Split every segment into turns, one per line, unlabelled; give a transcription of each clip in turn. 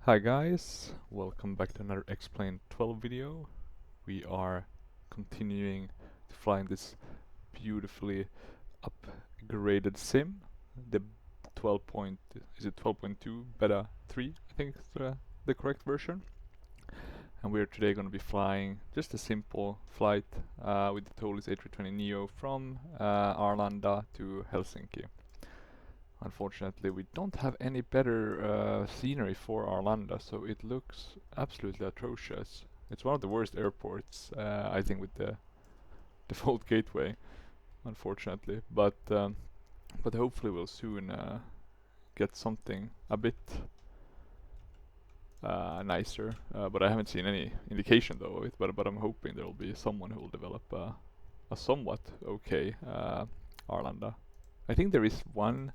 Hi guys, welcome back to another Explain 12 video. We are continuing to fly in this beautifully upgraded sim, the 12 point, is it 12.2 beta 3, I think is the correct version. And we're today going to be flying just a simple flight with the Toliss A320neo from Arlanda to Helsinki. Unfortunately, we don't have any better scenery for Arlanda, so it looks absolutely atrocious. It's one of the worst airports, I think, with the default gateway, unfortunately. But hopefully we'll soon get something a bit nicer. But I haven't seen any indication though of it. But I'm hoping there will be someone who will develop a somewhat okay Arlanda. I think there is one.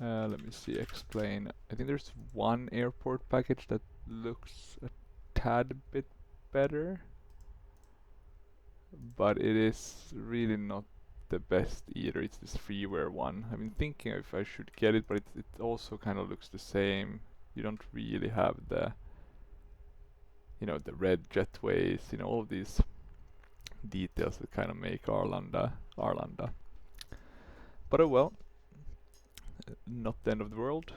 Let me see, explain. I think there's one airport package that looks a tad bit better, but it is really not the best either. It's this freeware one. I've been thinking if I should get it, but it also kind of looks the same. You don't really have the, the red jetways, all of these details that kind of make Arlanda. But oh well. Not the end of the world,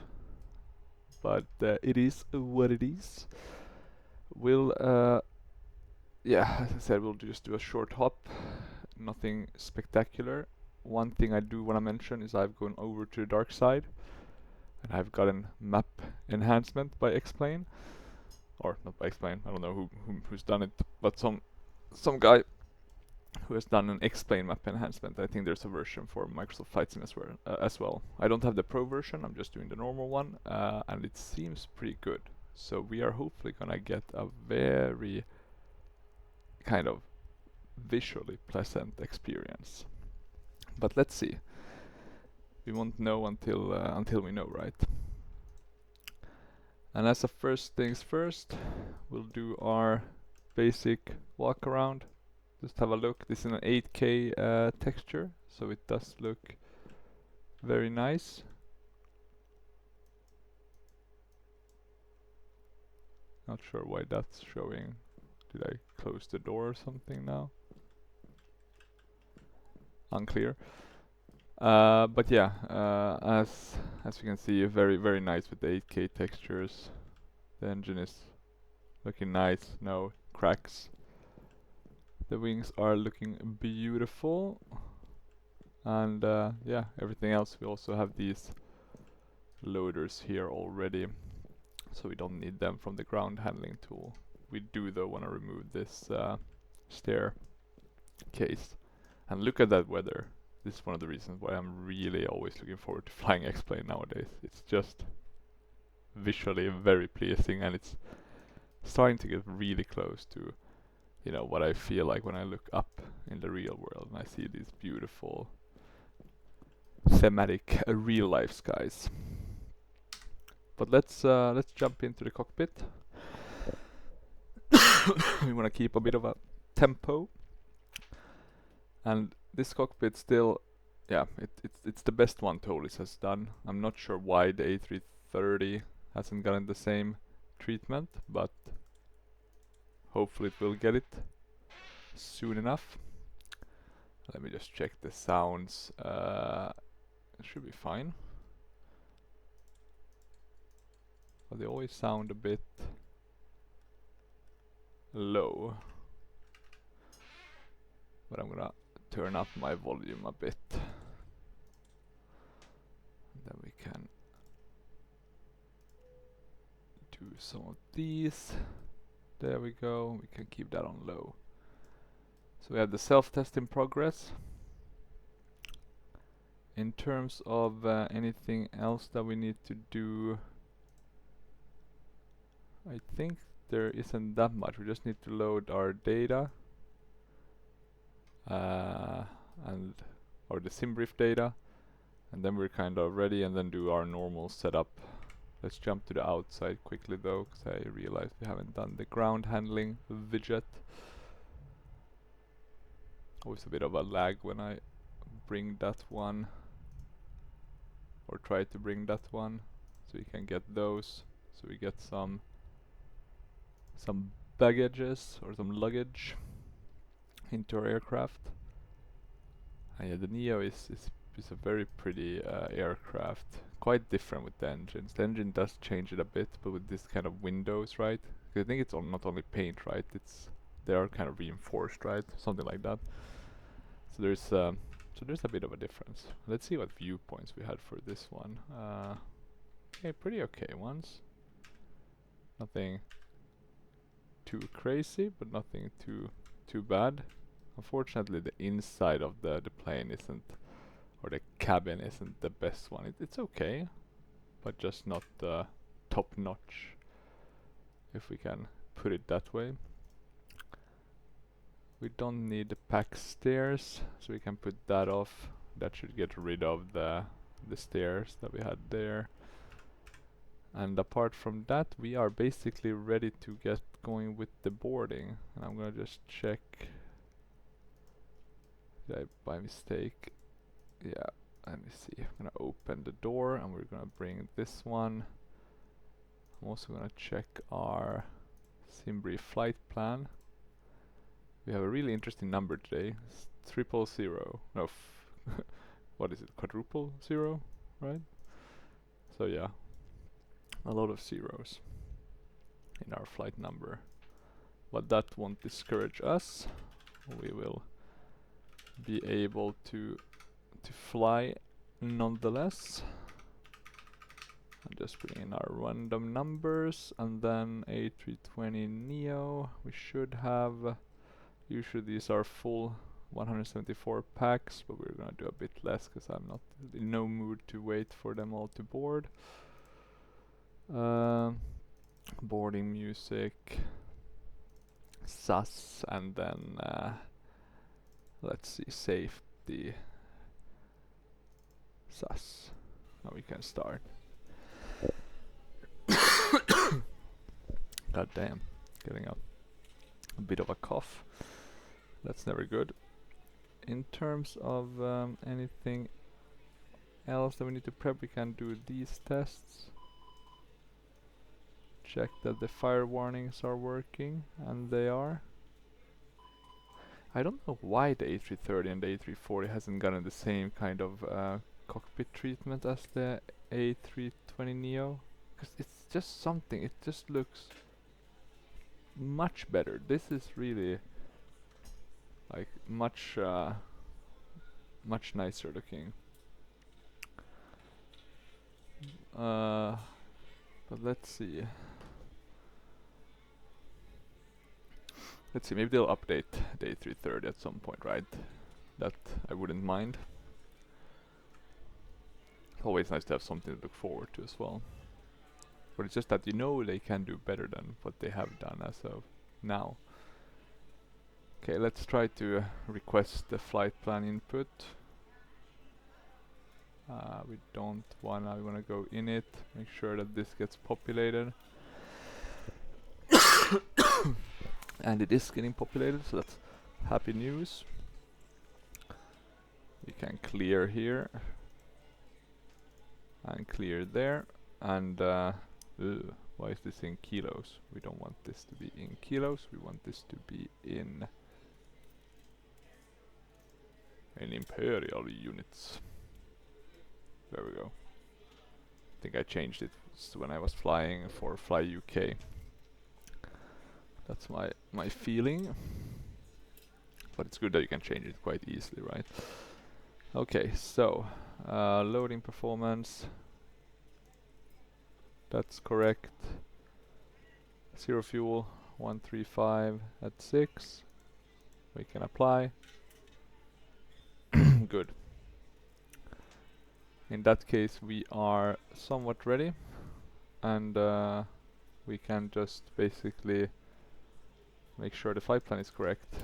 but it is what it is. We'll, yeah, as I said, we'll just do a short hop, nothing spectacular. One thing I do want to mention is I've gone over to the dark side, and I've gotten map enhancement by Explain, or not by Explain. I don't know who's done it, but some guy who has done an Explain map enhancement. I think there's a version for Microsoft Flight Sim as well. I don't have the Pro version, I'm just doing the normal one, and it seems pretty good. So we are hopefully gonna get a very kind of visually pleasant experience. But let's see. We won't know until we know, right? And as a first things first, we'll do our basic walk around. Just have a look. This is an 8K texture, so it does look very nice. Not sure why that's showing. Did I close the door or something now? Unclear. But yeah, as you can see, very nice with the 8K textures. The engine is looking nice. No cracks. The wings are looking beautiful, and yeah, everything else. We also have these loaders here already, so we don't need them from the ground handling tool. We do though want to remove this stair case. And look at that weather. This is one of the reasons why I'm really always looking forward to flying X-Plane nowadays. It's just visually very pleasing, and it's starting to get really close to what I feel like when I look up in the real world and I see these beautiful thematic real life skies. But let's jump into the cockpit. We want to keep a bit of a tempo, and this cockpit still, yeah, it's the best one Toliss has done. I'm not sure why the A330 hasn't gotten the same treatment, but hopefully it will get it soon enough. Let me just check the sounds. It should be fine. But they always sound a bit low. But I'm gonna turn up my volume a bit. And then we can do some of these. There we go. We can keep that on low. So we have the self-test in progress. In terms of anything else that we need to do, I think there isn't that much. We just need to load our data or the SimBrief data, and then we're kind of ready, and then do our normal setup. Let's jump to the outside quickly though, because I realized we haven't done the ground handling widget. Always a bit of a lag when I bring that one, or try to bring that one, so you can get those. so we get some baggages or some luggage into our aircraft. And yeah, the Neo is a very pretty aircraft. Quite different with the engines. The engine does change it a bit, but with this kind of windows, right? 'Cause I think it's not only paint, right? They are kind of reinforced, right? Something like that. So there's a bit of a difference. Let's see what viewpoints we had for this one. Okay, pretty okay ones. Nothing too crazy, but nothing too bad. Unfortunately, the inside of the plane isn't, or the cabin isn't the best one. It's okay, but just not top notch, if we can put it that way. We don't need the pack stairs, so we can put that off. That should get rid of the stairs that we had there. And apart from that, we are basically ready to get going with the boarding. And I'm gonna just check. Did I by mistake? Yeah, let me see. I'm gonna open the door and we're gonna bring this one. I'm also gonna check our Simbri flight plan. We have a really interesting number today. It's 000. No, what is it? Quadruple zero, right? So yeah, a lot of zeros in our flight number. But that won't discourage us. We will be able to fly nonetheless. I'm just putting in our random numbers, and then A320neo. We should have. Usually these are full 174 packs, but we're gonna do a bit less because I'm not in no mood to wait for them all to board. Boarding music, SAS, and then let's see, safety, SAS. Now we can start. God damn, getting a bit of a cough. That's never good. In terms of anything else that we need to prep, we can do these tests. Check that the fire warnings are working, and they are. I don't know why the A330 and the A340 hasn't gotten the same kind of cockpit treatment as the A320neo, because it's just something, it just looks much better. This is really like much nicer looking. But let's see. Maybe they'll update the A330 at some point, right? That I wouldn't mind. Always nice to have something to look forward to as well. But it's just that you know they can do better than what they have done as of now. Okay, let's try to request the flight plan input. We don't wanna, we wanna go in it, make sure that this gets populated. And it is getting populated, so that's happy news. We can clear here. And clear there. And why is this in kilos? We don't want this to be in kilos, we want this to be in imperial units. There we go. I think I changed it when I was flying for Fly UK. That's my feeling. But it's good that you can change it quite easily, right? Okay, so loading performance. That's correct. 0 fuel, 135 at 6. We can apply. Good. In that case, we are somewhat ready, and we can just basically make sure the flight plan is correct.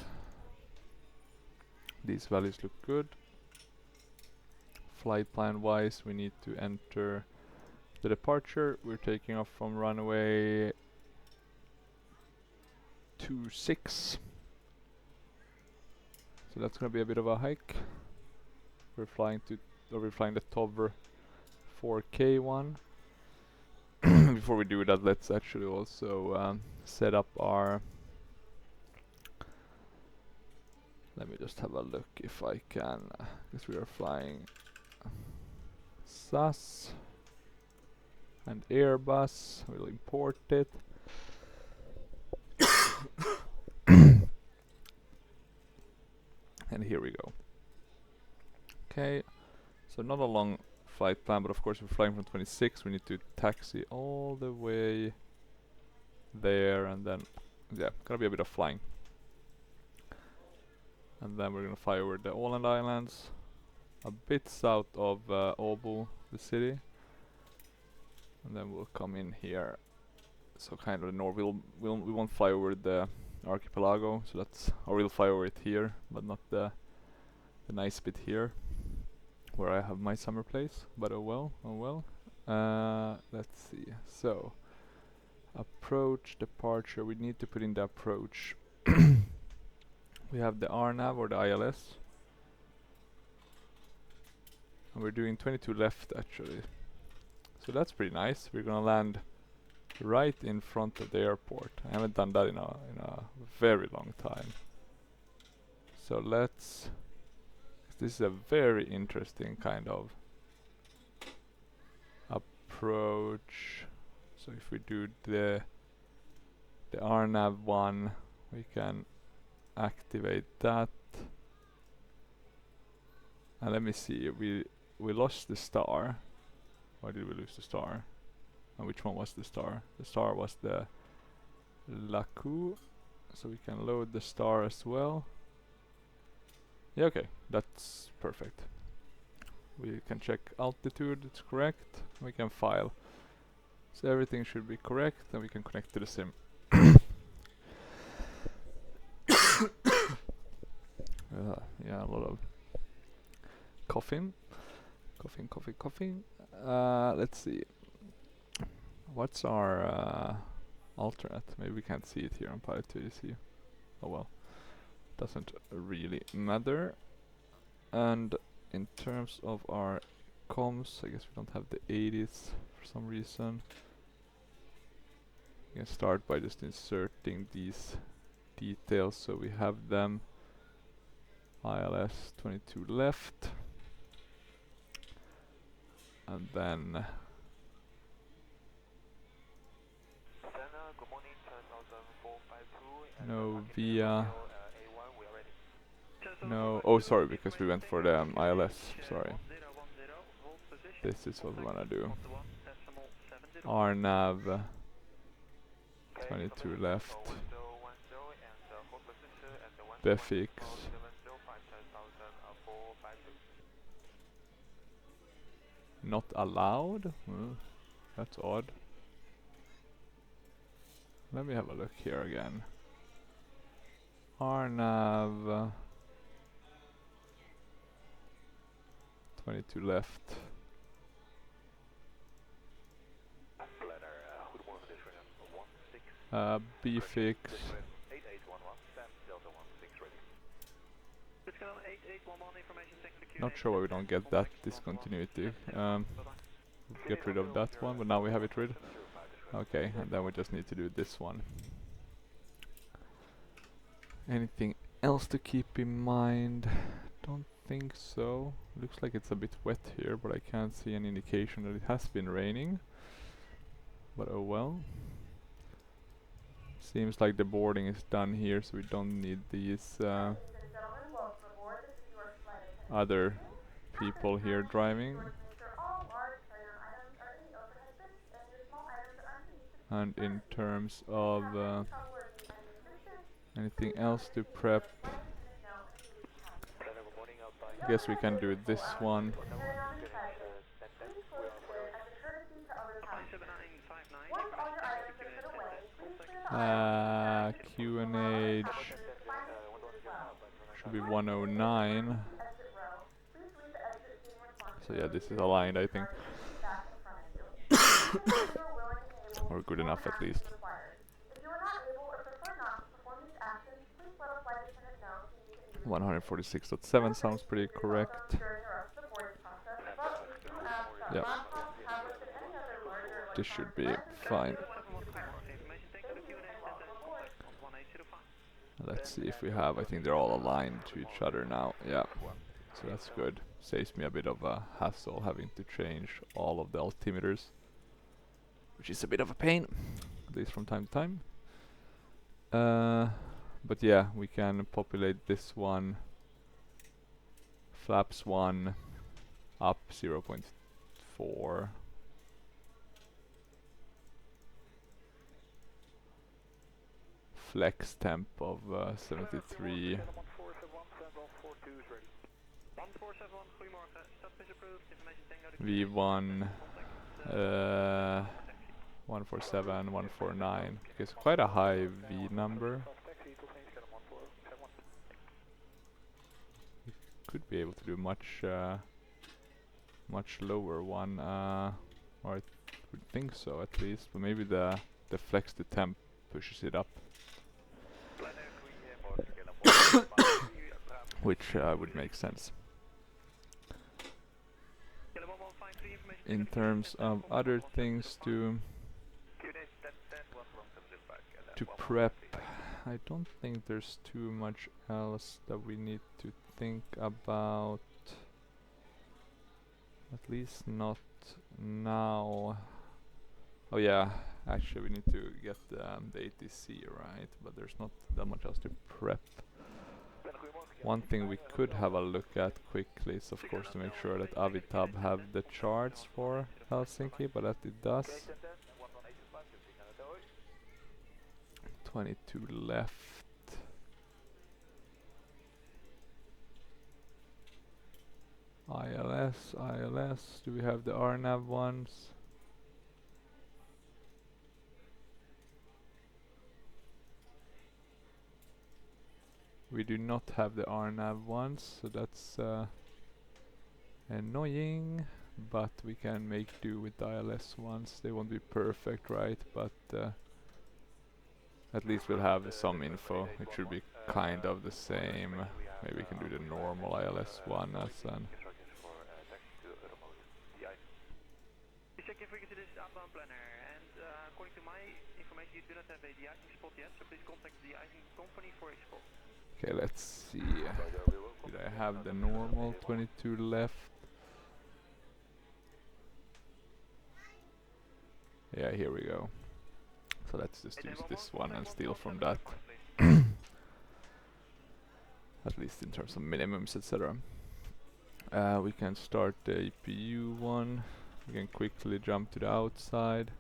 These values look good. Flight plan wise, we need to enter the departure. We're taking off from runway 26. So that's gonna be a bit of a hike. We're flying the Tover 4K one. before we do that, let's actually also set up our... Let me just have a look if I can, because we are flying SAS and Airbus. We'll import it. And here we go. Okay, so not a long flight plan, but of course we're flying from 26, we need to taxi all the way there, and then, yeah, gonna be a bit of flying. And then we're gonna fly over the Åland Islands, a bit south of Åbo, the city. And then we'll come in here, so kind of the north. We won't fly over the archipelago, so that's, or we'll fly over it here, but not the nice bit here, where I have my summer place. But oh well, oh well. Let's see. So approach, departure. We need to put in the approach. We have the RNAV or the ILS, and we're doing 22 left actually. So that's pretty nice. We're gonna land right in front of the airport. I haven't done that in a very long time. So let's... This is a very interesting kind of approach. So if we do the RNAV one, we can activate that. And let me see, we lost the star. Why did we lose the star? And which one was the star? The star was the Laku. So we can load the star as well. Yeah, okay, that's perfect. We can check altitude, it's correct. We can file. So everything should be correct, and we can connect to the sim. Yeah, a lot of coughing. Coughing. Let's see. What's our alternate? Maybe we can't see it here on Pilot 2DC. Oh well. Doesn't really matter. And in terms of our comms, I guess we don't have the 80s for some reason. We can start by just inserting these details so we have them. ILS 22 left. And then no via. No, oh sorry, because we went for the ILS, sorry. This is what we wanna do. RNAV 22 left. Befix. Not allowed? That's odd. Let me have a look here again. RNAV 22 left. Bfix. Not sure why we don't get that discontinuity. Get rid of that one, but now we have it rid. Okay, and then we just need to do this one. Anything else to keep in mind? Don't think so. Looks like it's a bit wet here, but I can't see any indication that it has been raining. But oh well. Seems like the boarding is done here, so we don't need these other people here driving. And in terms of anything else to prep, I guess we can do this one. QNH should be 109. So yeah, this is aligned, I think. Or good enough at least. 146.7 sounds pretty correct. Yeah. this should be fine. Let's see if we have, I think they're all aligned to each other now, yeah. So that's good. Saves me a bit of a hassle having to change all of the altimeters, which is a bit of a pain, at least from time to time. But yeah, we can populate this one. Flaps 1 up 0.4. Flex temp of 73. V1 147, 149. It's quite a high V number. We could be able to do much lower one, or I would think so at least. But maybe the flex to temp pushes it up, which would make sense. In terms of other things to prep, I don't think there's too much else that we need to think about, at least not now. Oh yeah, actually we need to get the ATC right, but there's not that much else to prep. One thing we could have a look at quickly is of course to make sure that Avitab have the charts for Helsinki, but that it does. 22 left. ILS, do we have the RNAV ones? We do not have the RNAV ones, so that's annoying, but we can make do with the ILS ones. They won't be perfect, right? But at least we'll have some info. It should be kind of the same. Maybe we can do the normal ILS one as an...
According to my information, you do not have a de-icing spot yet, so please contact the de-icing company for a spot.
Okay, let's see. Did I have the normal 22 left? Yeah, here we go. So let's just use this one and steal from that. At least in terms of minimums, etc. We can start the APU one. We can quickly jump to the outside.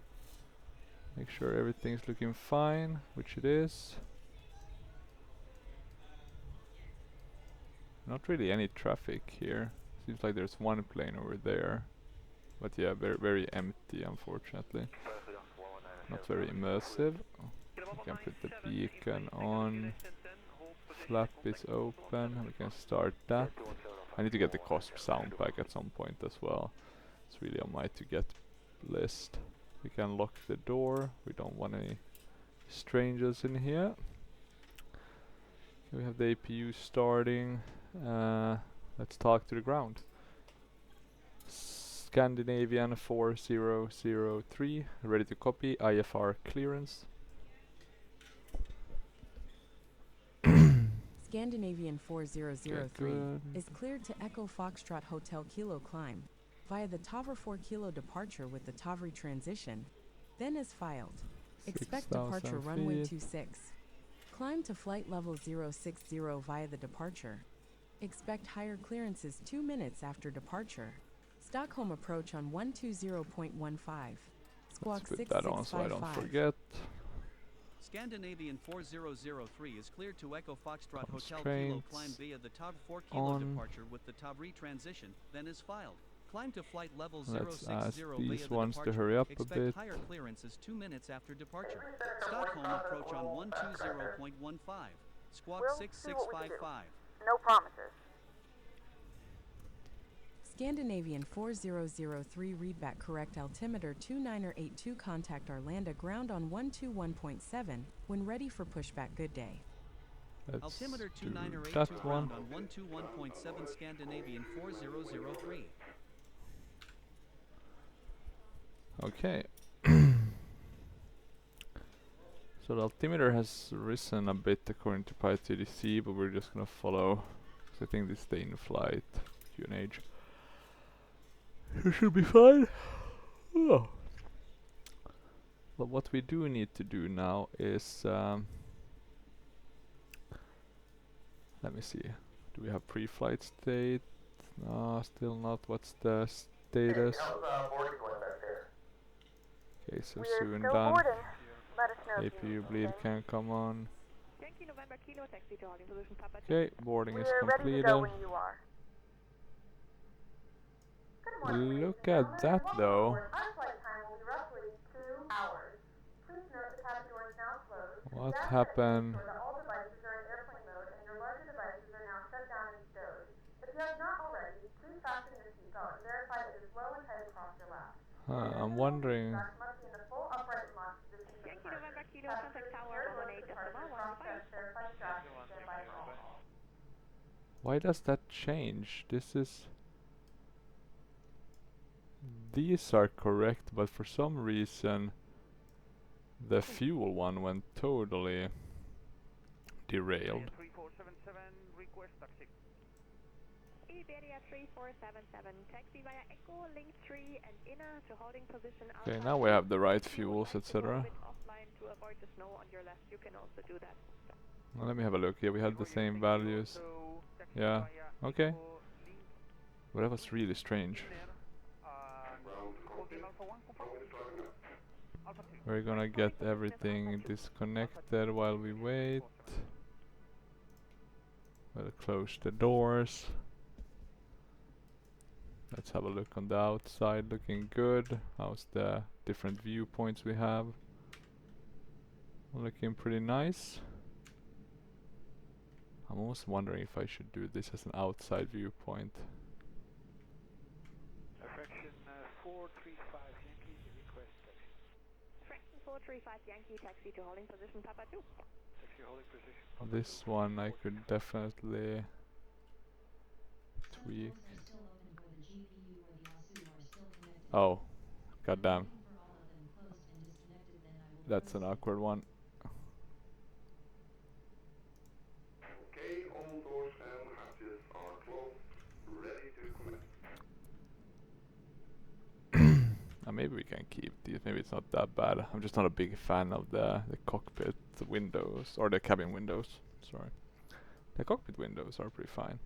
Make sure everything's looking fine, which it is. Not really any traffic here. Seems like there's one plane over there. But yeah, very empty, unfortunately. Not very immersive. We can put the beacon on. Flap is open. We can start that. I need to get the COSP sound pack at some point as well. It's really on my to get list. We can lock the door. We don't want any strangers in here. We have the APU starting. Let's talk to the ground. Scandinavian 4003, ready to copy. IFR clearance.
Scandinavian 4003 is cleared to Echo Foxtrot Hotel Kilo climb via the Tavre 4 Kilo departure with the Tavre transition, then is filed. Expect departure runway 26. Climb to flight level 060 via the departure. Expect higher clearances 2 minutes after departure. Stockholm approach on 120.15. Squawk 6655.
Put that on so I don't forget.
Scandinavian 4003 is cleared to Echo Foxtrot Hotel Kilo climb via the Tavre 4 Kilo departure with the Tavre transition, then is filed. Climb to flight level 060
Let's ask these
via
ones
the
to
departure.
hurry up
Expect
a bit.
higher clearances 2 minutes after departure. Stockholm approach on 120.15. Squawk 6655.
No promises.
Scandinavian 4003 readback correct altimeter 2982 contact Arlanda ground on 121.7 when ready for pushback. Good day.
Let's
Altimeter
do
2982
that
ground
one.
on 121.7 Scandinavian 4003.
Okay. So the altimeter has risen a bit according to PyTDC, but we're just gonna follow, 'cause I think this is the in-flight QNH. It should be fine. Oh. But what we do need to do now is, let me see. Do we have pre-flight state? No, still not. What's the status? Okay, so soon done. APU bleed can come on.
Yankee November Kilo, taxi to holding position Papa 2.
Okay, boarding is completed. Look at that though. What happened? I'm wondering.
Yankee November Kilo, contact tower 118.115.
Why does that change? This is... These are correct, but for some reason the fuel one went totally derailed.
3477, request taxi. Iberia 3477, taxi via Echo, link 3 and inner to holding position.
Okay, now we have the right fuels, etc.
Offline to avoid the snow on your left, you can also do that.
Well, let me have a look. Yeah, we had the same values. Yeah, okay. But that was really strange. We're gonna get everything disconnected while we wait. We'll close the doors. Let's have a look on the outside. Looking good. How's the different viewpoints we have? Looking pretty nice. I'm almost wondering if I should do this as an outside viewpoint.
Fraction 435 Yankee, request taxi. Fraction 435 Yankee, taxi to holding position Papa 2. Taxi holding position Papa 2.
This one I could definitely tweak. Oh, goddamn. That's an awkward one.
Okay, all doors and hatches are closed, ready to connect.
Maybe we can keep these. Maybe it's not that bad. I'm just not a big fan of the cockpit windows, or the cabin windows. Sorry. The cockpit windows are pretty fine.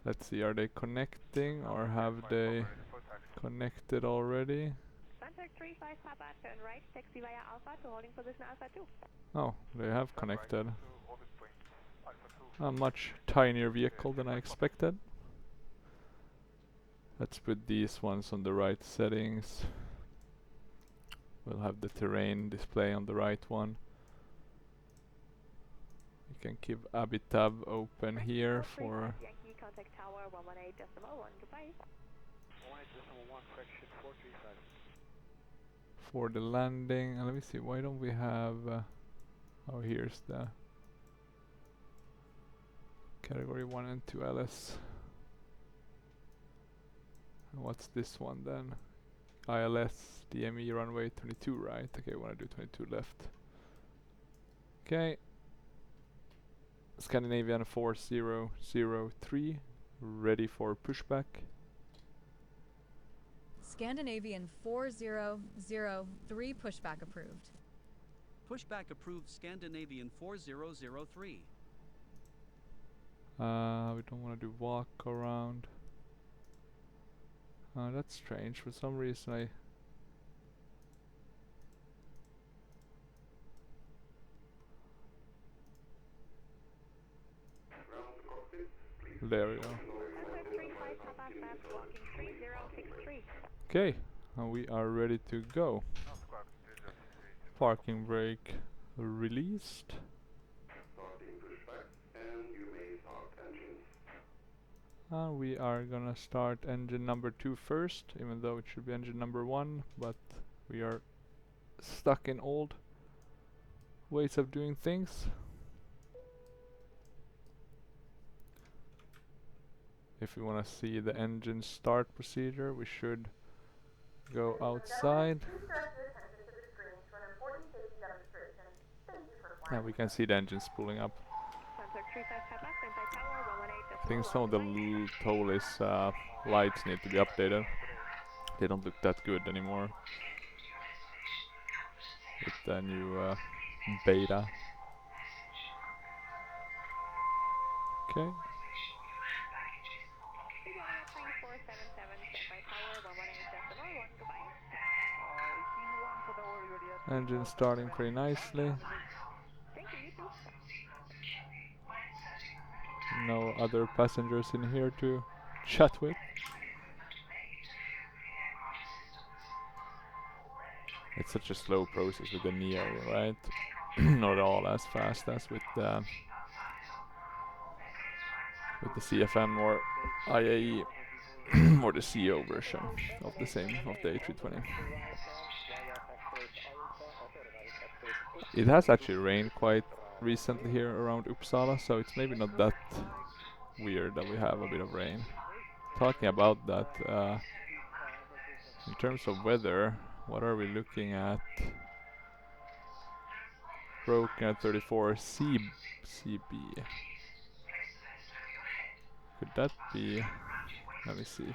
Let's see, are they connecting or have they connected already?
Contact 35 Papa, turn right, taxi via Alpha to holding position Alpha 2.
Oh, they have connected. A much tinier vehicle than I expected. Let's put these ones on the right settings. We'll have the terrain display on the right one. We can keep Abitab open here for...
Yankee, contact tower 118.125. 118.1 fraction 435.
For the landing. And let me see, why don't we have... oh, here's the... Category 1 and 2 LS. And what's this one then? ILS, DME runway 22, right? Okay, I want to do 22 left. Okay. Scandinavian 4003, ready for pushback.
Scandinavian 4003, pushback approved.
Pushback approved Scandinavian 4003.
We don't want to do walk around. That's strange. For some reason I... There we go. Okay, we are ready to go. Parking brake released. We are gonna start engine number 2 first, even though it should be engine number 1, but we are stuck in old ways of doing things. If we want to see the engine start procedure, we should go outside. And we can see the engines pulling up. I think some of the Toliss lights need to be updated. They don't look that good anymore with the new beta. Okay. Engine starting pretty nicely. No other passengers in here to chat with. It's such a slow process with the Neo, right? Not all as fast as with the CFM or IAE or the CO version of the A320. It has actually rained quite recently here around Uppsala, so it's maybe not that weird that we have a bit of rain. Talking about that, in terms of weather, what are we looking at? Broken at 34 CB. Could that be? Let me see.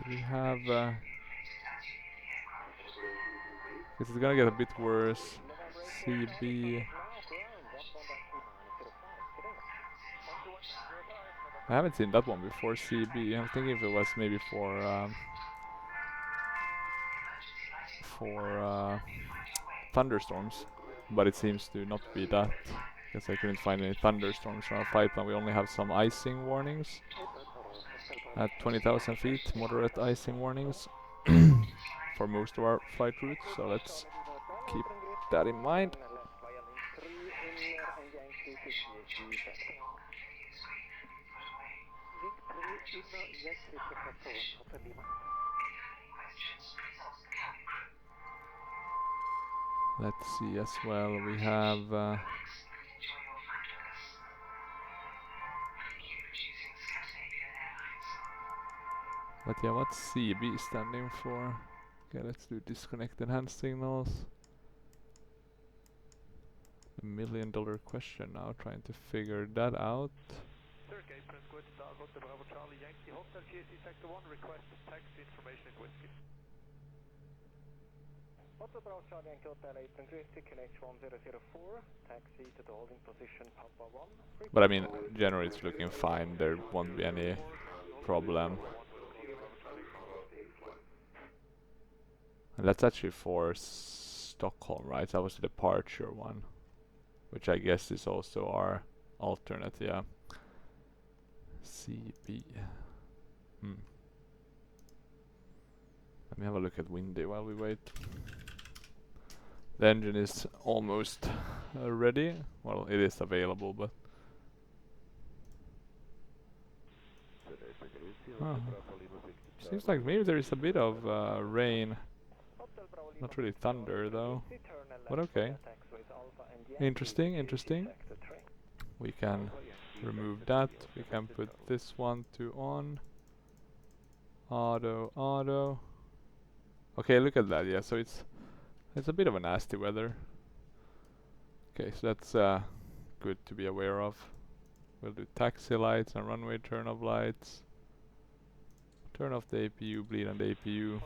Do we have? This is gonna get a bit worse. CB. I haven't seen that one before. CB. I'm thinking if it was maybe for thunderstorms, but it seems to not be that. Because I couldn't find any thunderstorms on our flight plan. We only have some icing warnings at 20,000 feet, moderate icing warnings for most of our flight routes. So let's keep that in mind. Let's see as well, we have but yeah, what's CB standing for? Okay, let's do disconnected hand signals. The $1 million question now, trying to figure that out.
Hotel Bravo Charlie Yankee Hotel 830, connect 1004, taxi to the holding position Papa 1.
But I mean, generally it's looking fine, there won't be any problem. And that's actually for Stockholm, right? That was the departure one, which I guess is also our alternate, yeah. CB. Let me have a look at Windy while we wait. The engine is almost ready. Well, it is available, but... Seems like maybe there is a bit of rain. Not really thunder though. But okay. Interesting, interesting. We can remove that. We can put this one to on. Auto, auto. Okay, look at that. Yeah, so it's a bit of a nasty weather. Okay, so that's good to be aware of. We'll do taxi lights and runway turn off lights. Turn off the APU, bleed on the APU.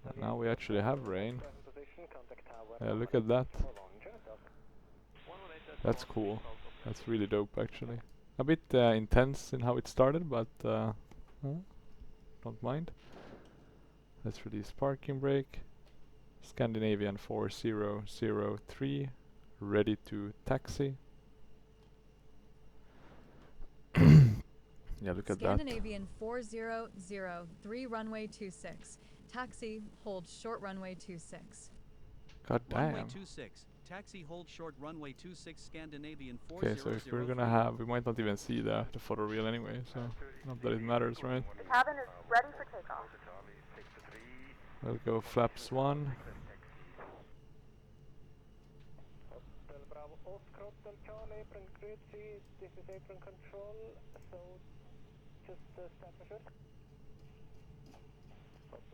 And now we actually have rain. Yeah, look at that. That's cool. That's really dope actually. A bit intense in how it started, but don't mind. Let's release parking brake. Scandinavian 4003, ready to taxi. Yeah, look at that.
Scandinavian 4003, runway 26. Taxi, hold short runway 26.
God damn.
Runway 26. Taxi, hold short runway 26. Scandinavian 4003.
Okay, so if we're gonna have, we might not even see the photo reel anyway, so not that it matters, right?
The cabin is ready for takeoff.
We'll go flaps 1.
Charlie, apron grid C, this is apron control, so just step aside.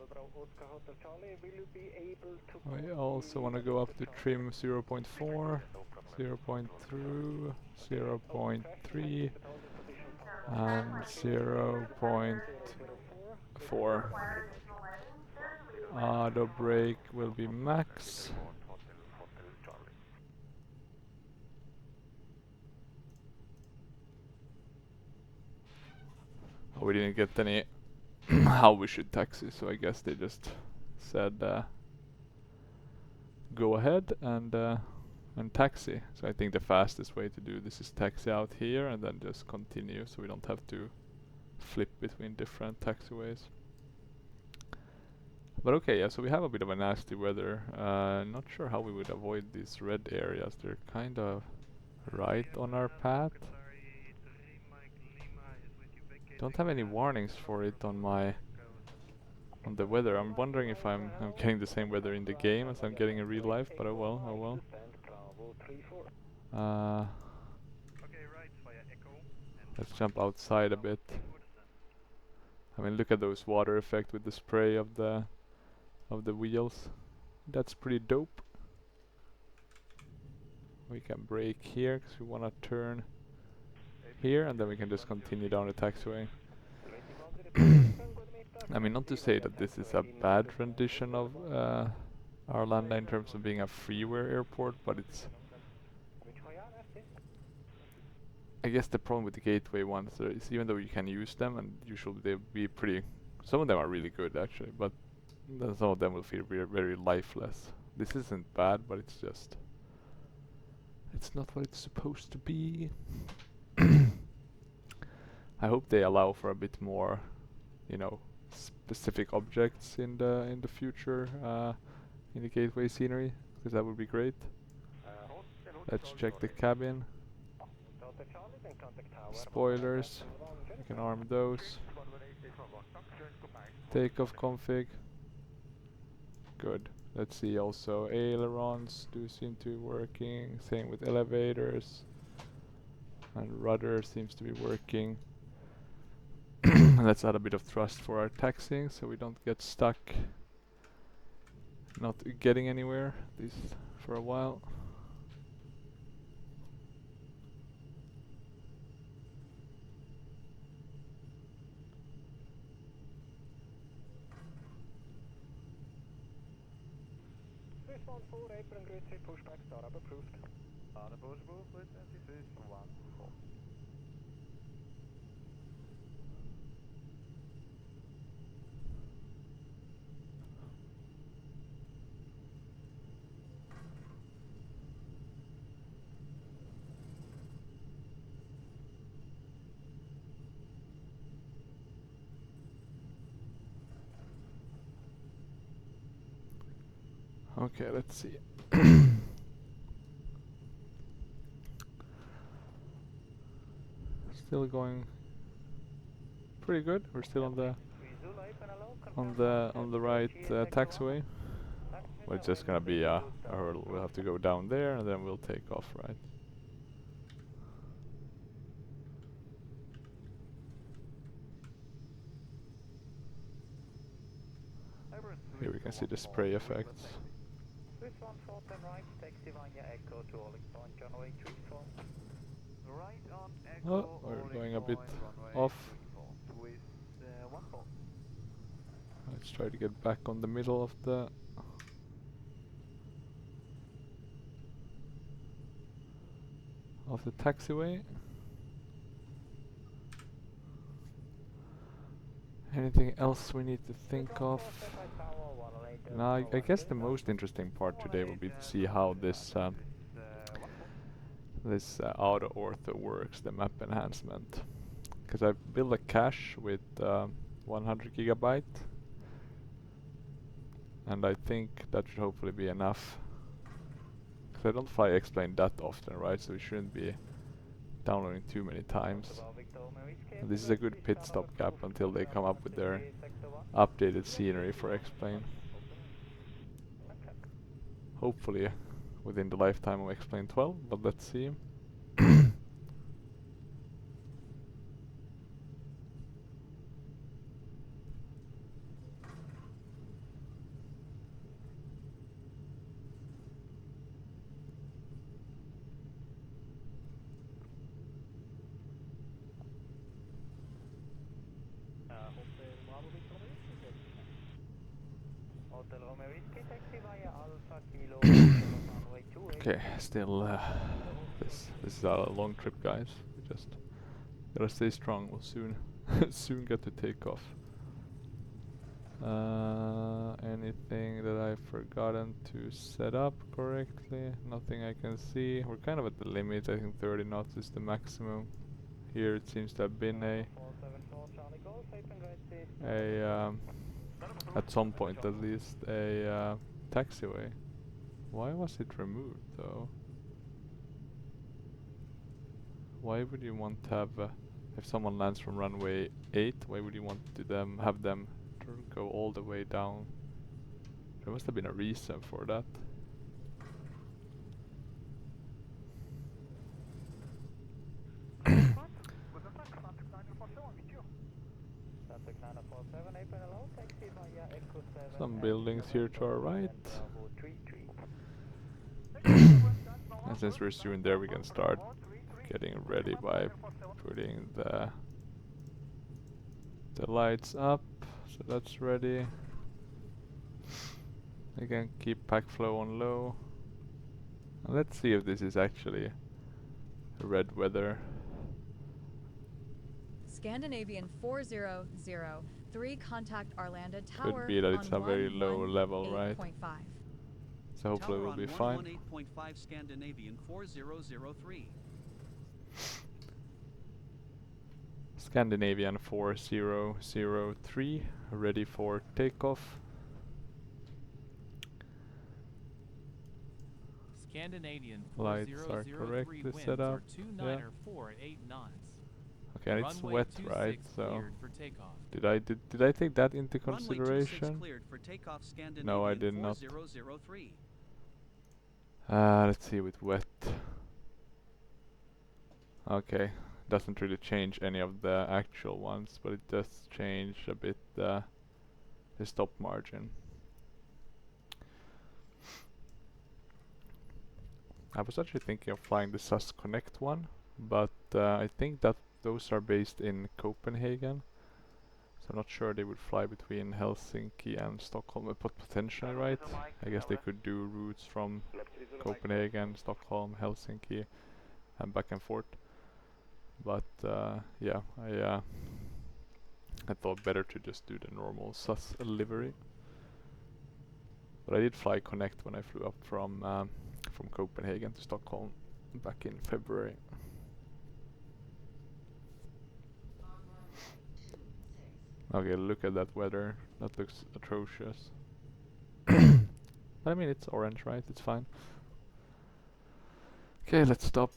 Oscar Hotel Charlie, will you be able to...
I also want to go up to trim 0.4, 0.2, 0.3 and 0.4. Auto brake will be max. Oh, we didn't get any how we should taxi, so I guess they just said go ahead and taxi. So I think the fastest way to do this is taxi out here and then just continue, so we don't have to flip between different taxiways. But okay, yeah, so we have a bit of a nasty weather. Not sure how we would avoid these red areas. They're kind of right on our path. Don't have any warnings for it on the weather. I'm wondering if I'm getting the same weather in the game as I'm getting in real life, but oh well, oh well. Let's jump outside a bit. I mean, look at those water effect with the spray of the wheels. That's pretty dope. We can brake here because we want to turn here, and then we can just continue down the taxiway. I mean, not to say that this is a bad rendition of Arlanda in terms of being a freeware airport, but it's... I guess the problem with the gateway ones is even though you can use them, and usually they'll be pretty... Some of them are really good actually, but then some of them will feel very, very lifeless. This isn't bad, but it's just... It's not what it's supposed to be. I hope they allow for a bit more, you know, specific objects in the future in the gateway scenery, because that would be great. Let's check the cabin. Spoilers, we can arm those. Takeoff config. Good. Let's see also ailerons do seem to be working. Same with elevators. And rudder seems to be working. Let's add a bit of thrust for our taxiing so we don't get stuck not getting anywhere, at least for a while.
Swiss 14, apron grid C, pushback, startup approved. Startup approved with Swiss 14.
Okay, let's see. Still going pretty good. We're still on the right taxiway. Well, it's just gonna be a hurdle. We'll have to go down there and then we'll take off, right? Here we can see the spray effects.
Swiss 14 right, taxi via Echo to Orling Point, runway 34. Right on Echo.
Oh, we're going a bit off.
Swiss 14.
Let's try to get back on the middle of the taxiway. Anything else we need to think of? Now, I guess the most interesting part today will be to see how this auto ortho works, the map enhancement. Because I've built a cache with 100 gigabyte, and I think that should hopefully be enough. Because I don't fly X-Plane that often, right? So we shouldn't be downloading too many times. And this is a good pit stop gap until they come up with their updated scenery for X-Plane. Hopefully within the lifetime of X-Plane 12, but let's see.
Hotel Romeo Whiskey, taxi via Alpha Kilo, runway 28.
Okay, still this is a long trip, guys. We just gotta stay strong. We'll soon soon get to take off. Anything that I've forgotten to set up correctly? Nothing I can see. We're kind of at the limit. I think 30 knots is the maximum. Here it seems to have been at some point at least a taxiway. Why was it removed though? Why would you want to have if someone lands from runway 8, why would you want to have them go all the way down? There must have been a reason for that. Some buildings here to our right. And since we're soon there, we can start getting ready by putting the lights up. So that's ready. Again, keep pack flow on low. And let's see if this is actually red weather.
Scandinavian 4003, contact Arlanda Tower.
Could be that it's a very low level, right? So hopefully we'll be fine.
118.5 Scandinavian 4003.
Scandinavian 4003, ready for takeoff.
Scandinavian
Lights are correctly set up. Yeah. Okay, and it's wet, right? So did I take that into consideration? No, I did not. Let's see with wet. Okay, doesn't really change any of the actual ones, but it does change a bit the stop margin. I was actually thinking of flying the SAS Connect one, but I think that those are based in Copenhagen, so I'm not sure they would fly between Helsinki and Stockholm, but potentially, right? I guess they could do routes from Copenhagen, Stockholm, Helsinki, and back and forth. But yeah, I thought better to just do the normal SAS livery. But I did fly Connect when I flew up from Copenhagen to Stockholm back in February. Okay, look at that weather. That looks atrocious. But I mean, it's orange, right? It's fine. Okay, let's stop.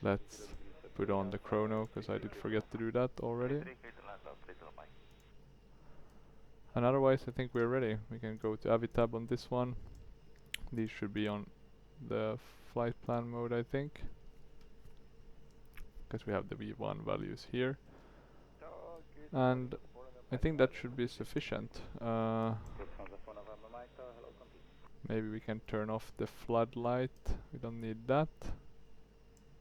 Let's put on the chrono, because I did forget to do that already. And otherwise, I think we're ready. We can go to Avitab on this one. These should be on the flight plan mode, I think, because we have the V1 values here. And I think that should be sufficient. Maybe we can turn off the floodlight. We don't need that.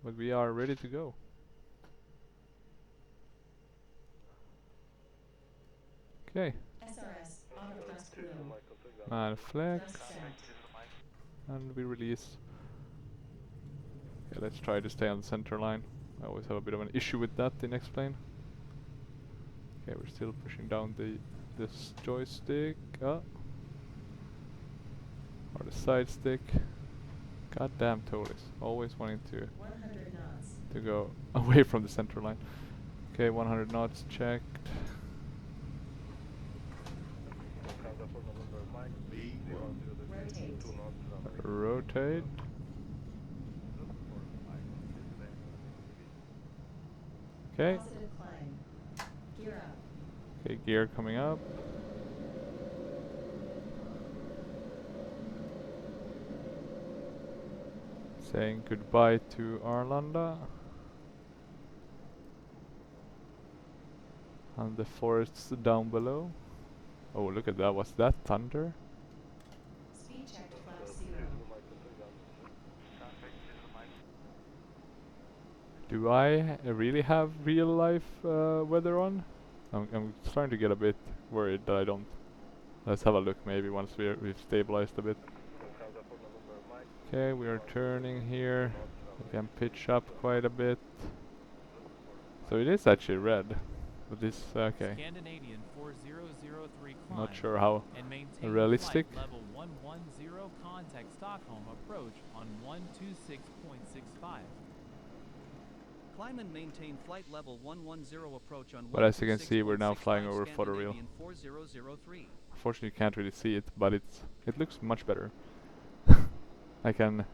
But we are ready to go. Okay.
SRS, autotask blue.
Man flex. And we release. Okay, let's try to stay on the center line. I always have a bit of an issue with that in X-Plane. Okay, we're still pushing down this joystick. Or the side stick. Goddamn Toliss. Always wanting to go away from the center line. Okay, 100 knots checked. Rotate. Okay. Okay, gear coming up. Saying goodbye to Arlanda. And the forests down below. Oh, look at that. Was that thunder?
Speed check flap 0.
Do I really have real life weather on? I'm starting to get a bit worried that I don't. Let's have a look maybe once we've stabilized a bit. Okay, we are turning here. We can pitch up quite a bit. So it is actually red. But this, okay.
Scandinavian 4003 climb
Not sure how
and maintain
realistic.
flight level 110 contact Stockholm approach on 126.65.
Climb and maintain flight level 110 approach on.
But as you can see, we're now flying over photoreal.
Scandinavian 4003.
Unfortunately, you can't really see it, but it looks much better. I can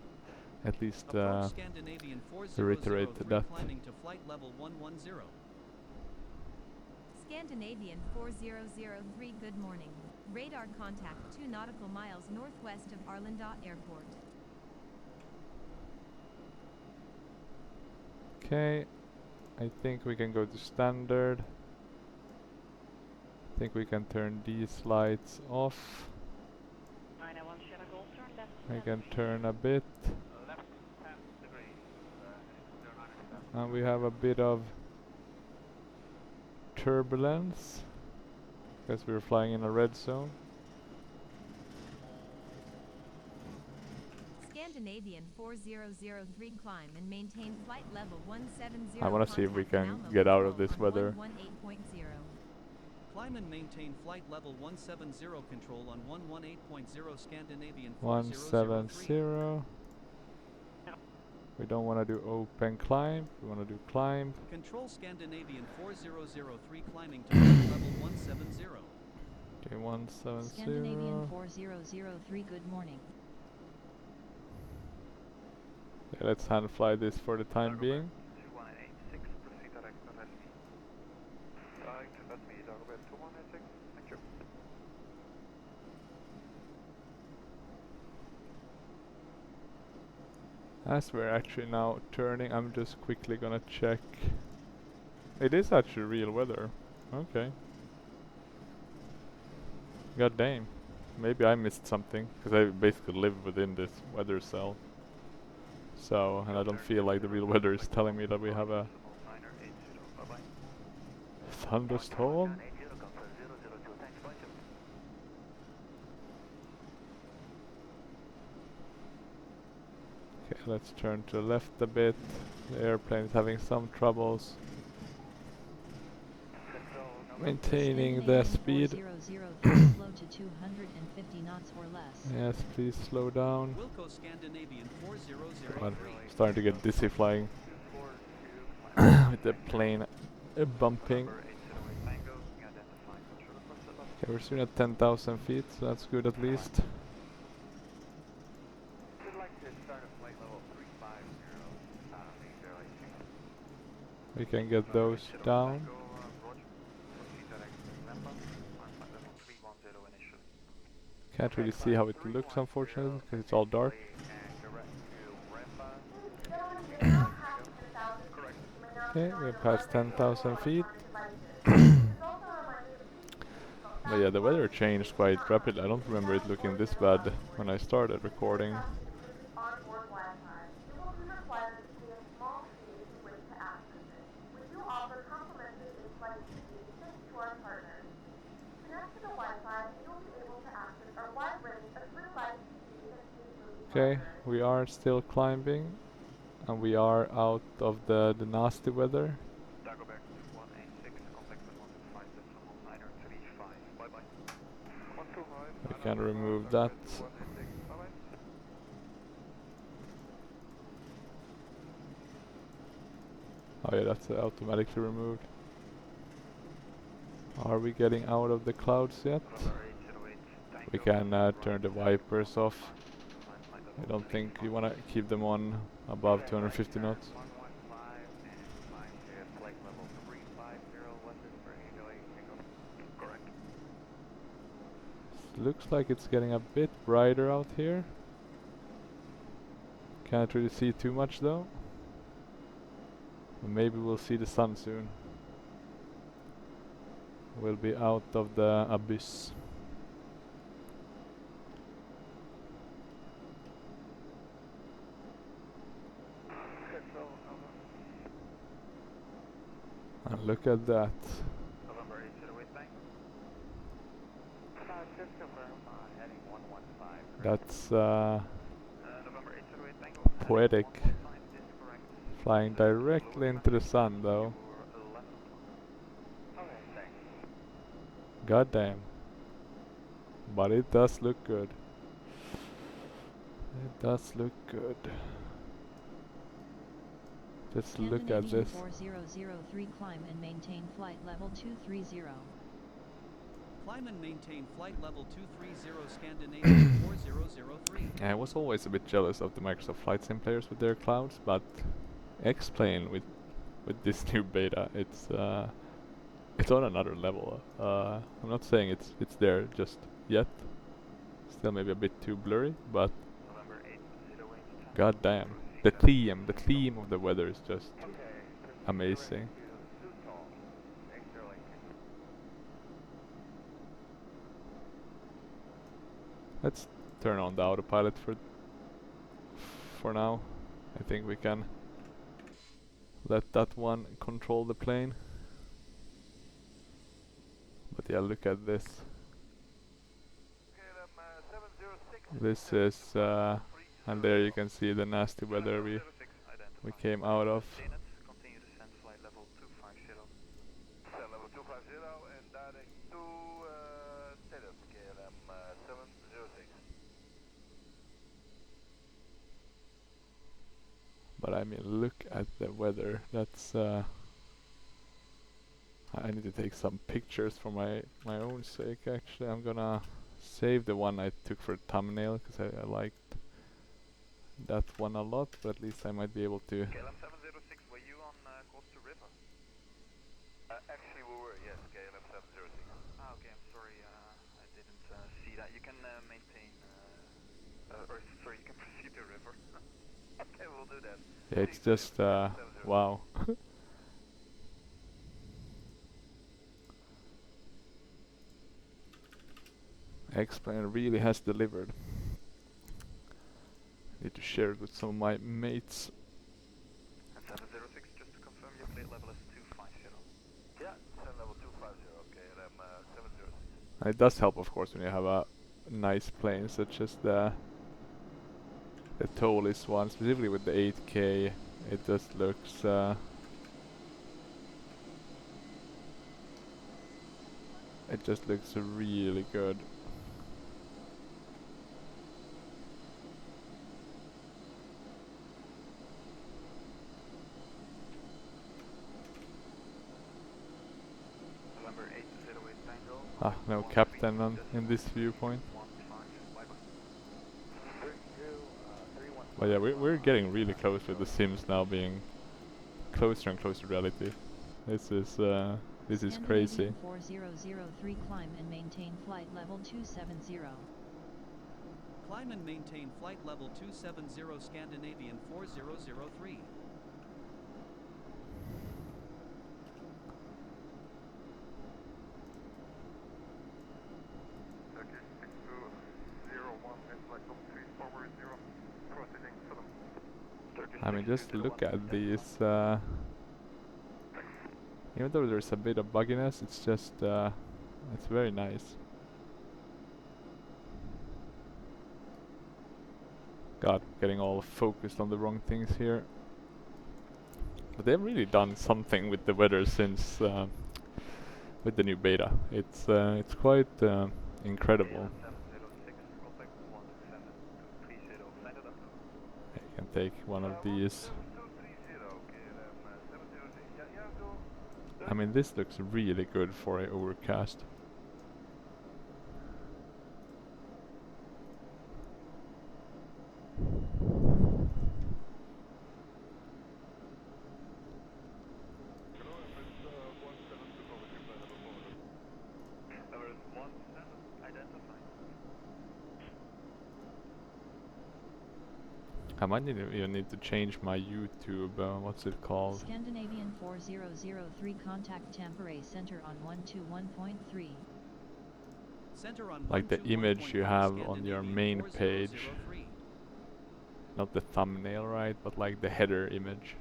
at least
Scandinavian 4003
reiterate that.
climbing to flight level 110.
Scandinavian 4003, good morning. Radar contact 2 nautical miles northwest of Arlanda Airport.
Okay, I think we can go to standard. I think we can turn these lights off.
901 Sierra Golf, turn left.
I can turn a bit.
Left 10 degrees.
And we have a bit of turbulence because we're flying in a red zone.
Scandinavian 4003, climb and maintain flight level 170.
I want to see if we can
contact
get out
Malmo
of this
on
weather.
118.0.
Climb and maintain flight level 170 control on 118.0 Scandinavian 4003.
170. We don't want to do open climb. We want to do climb.
Control Scandinavian 4003 climbing to flight level 170.
Okay, 170.
Scandinavian 4003, good morning.
Okay, let's hand fly this for the time being.
2186, proceed direct to Resmi. Direct to Resmi, Dagobert 2186, thank you.
As we're actually now turning, I'm just quickly gonna check. It is actually real weather. Okay. God damn. Maybe I missed something, because I basically live within this weather cell. So, and I don't feel like the real weather is telling me that we have a thunderstorm. Okay, let's turn to the left a bit. The airplane is having some troubles maintaining the speed.
4003, slow to 250 knots or less.
Yes, please slow down.
Wilco Scandinavian 4003.
God, I'm starting to get dizzy flying with the plane bumping. Okay, we're soon at 10,000 feet, so that's good at least. We can get those down. Can't really see how it looks, unfortunately, because it's all dark. Okay, we're past 10,000 feet. But yeah, the weather changed quite rapidly. I don't remember it looking this bad when I started recording.
Onboard Wi-Fi. You will be required to pay a small fee if you wish to access it. We do offer complimentary in-flight TV thanks to our partners. Connect to the Wi-Fi and you'll be able to access our wide range of real-life TV and movie
Okay, we are still climbing, and we are out of the nasty weather.
Dagobert 186, contact with 125.935. Bye-bye. 125.
We can remove that.
186, bye-bye.
Oh yeah, that's automatically removed. Are we getting out of the clouds yet? We can turn the wipers off. I don't think you want to keep them on above 250 knots. Looks like it's getting a bit brighter out here. Can't really see too much though. But maybe we'll see the sun soon. We'll be out of the abyss. And look at that. That's poetic. Flying directly into the sun though. God damn. But it does look good. It does look good. Just look at this.
4003 climb and maintain flight level 230.
Climb and maintain flight level 230 Scandinavian 4003.
I was always a bit jealous of the Microsoft Flight Sim players with their clouds, but X-Plane with this new beta, it's on another level. I'm not saying it's there just yet. Still maybe a bit too blurry, but god damn. The theme of the weather is just amazing. Let's turn on the autopilot for now. I think we can let that one control the plane. But yeah, look at this. This is and there you can see the nasty weather we came out of. But I mean, look at the weather. That's I need to take some pictures for my own sake. Actually, I'm gonna save the one I took for thumbnail because I liked that one a lot. But at least I might be able to.
KLM 706, were you on course to river? Actually, we were, yes, KLM 706. Ah, okay, I'm sorry, I didn't see that. You can maintain, or sorry, you can proceed to river. Okay, we'll do that.
Yeah, it's just wow. X-Plane really has delivered. Need to share it with some of my mates.
And 706, just to confirm, your plate level is 250. Yeah, plate level 250, okay, and I'm 706.
And it does help, of course, when you have a nice plane such as the Toliss one, specifically with the 8K. It just looks it just looks really good. Ah, no captain in this viewpoint. But yeah, we're getting really close with the Sims now being closer and closer to reality. This is crazy.
4003 climb and maintain flight level 270.
Climb and maintain flight level 270 Scandinavian 4003.
I mean, just look at these. Even though there's a bit of bugginess, it's just it's very nice. God, getting all focused on the wrong things here. But they've really done something with the weather since with the new beta. It's quite incredible. I can take one of these. I mean, this looks really good for a overcast. I might even need to change my YouTube, what's it called?
Scandinavian 4003 contact Tampere center on 121.3.
Center on
Like the image you have on your main page. Not the thumbnail, right? But like the header image.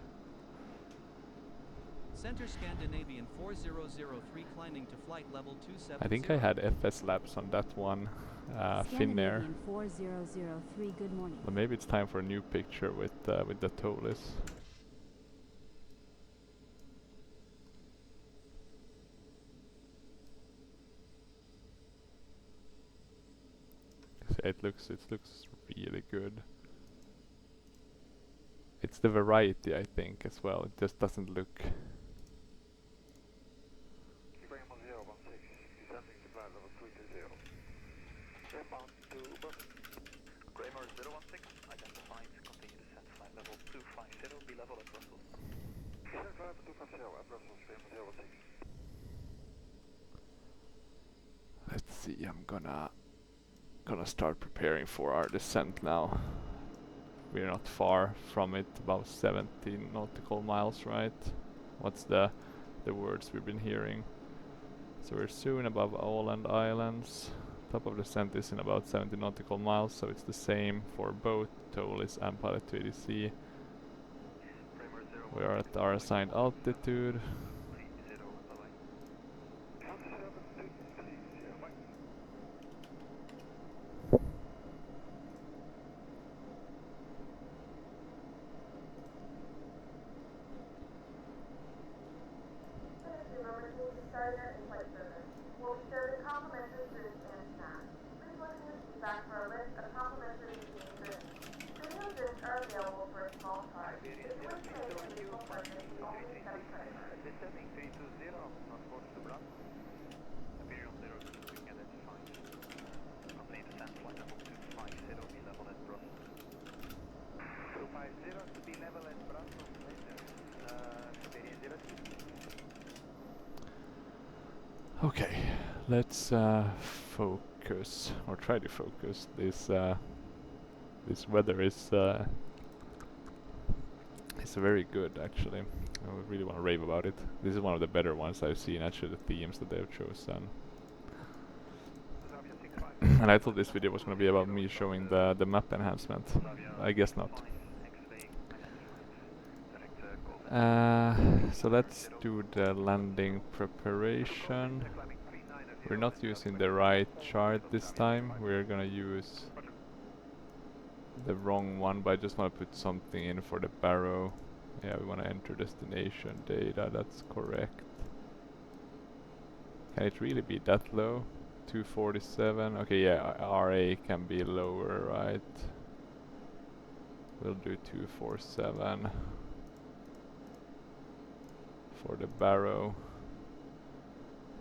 Center Scandinavian 4003 climbing to flight level 270.
I think I had FS laps on that one, Finnair.
Scandinavian 4003, good morning.
But maybe it's time for a new picture with the Toliss. It looks really good. It's the variety, I think, as well. It just doesn't look.
Kramer 016, identified, continue descent, flight level 250, be level at Brussels. Descent flight level 250 at Brussels, Kramer 016.
Let's see, I'm gonna start preparing for our descent now. We're not far from it, about 17 nautical miles, right? What's the words we've been hearing? So we're soon above Åland Islands. Top of descent is in about 70 nautical miles, so it's the same for both Toliss and Pilot 280C. We are at our assigned altitude.
We'll be serving complimentary drinks and snacks. Please look in the seat back for a list of complimentary eating drinks. Premium drinks are available for a small charge. If you wish to make an additional purchase, you only accept credit cards.
Descending 320, northwest to Brussels. Imperial 02, identified. Continue descent, flight level 250, be level at Brussels. 250 to be level at Brussels, later. Imperial 02.
Okay, let's focus, or try to focus. This weather is very good, actually. I really want to rave about it. This is one of the better ones I've seen, actually, the themes that they've chosen. And I thought this video was going to be about me showing the map enhancement. I guess not. So let's do the landing preparation. We're not using the right chart this time. We're gonna use the wrong one, but I just want to put something in for the barrow. Yeah, we want to enter destination data. That's correct. Can it really be that low? 247. Okay, yeah, RA can be lower, right? We'll do 247 for the barrow.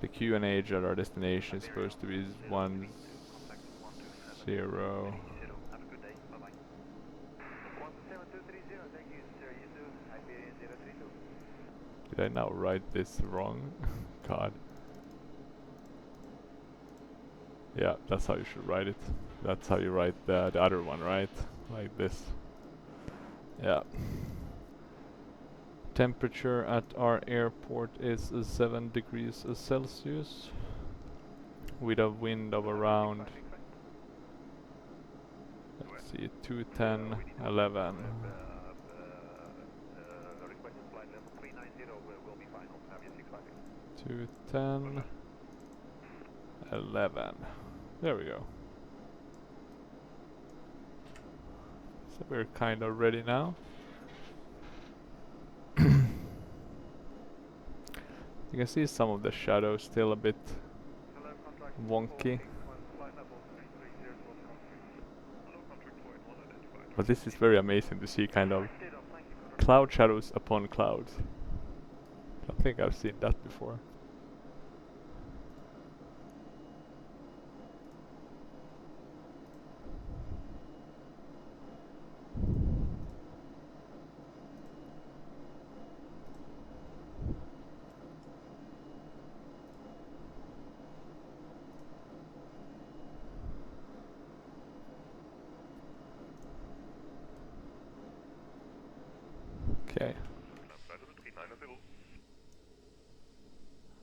The QNH at our destination is supposed to be 10. Did I now write this wrong? God. Yeah, that's how you should write it. That's how you write the other one, right? Like this. Yeah. Temperature at our airport is 7 degrees Celsius with a wind of around, let's see, 210, 11. 210, 11. There we go. So we're kind of ready now. You can see some of the shadows still a bit wonky. But this is very amazing to see kind of cloud shadows upon clouds. I don't think I've seen that before. Okay.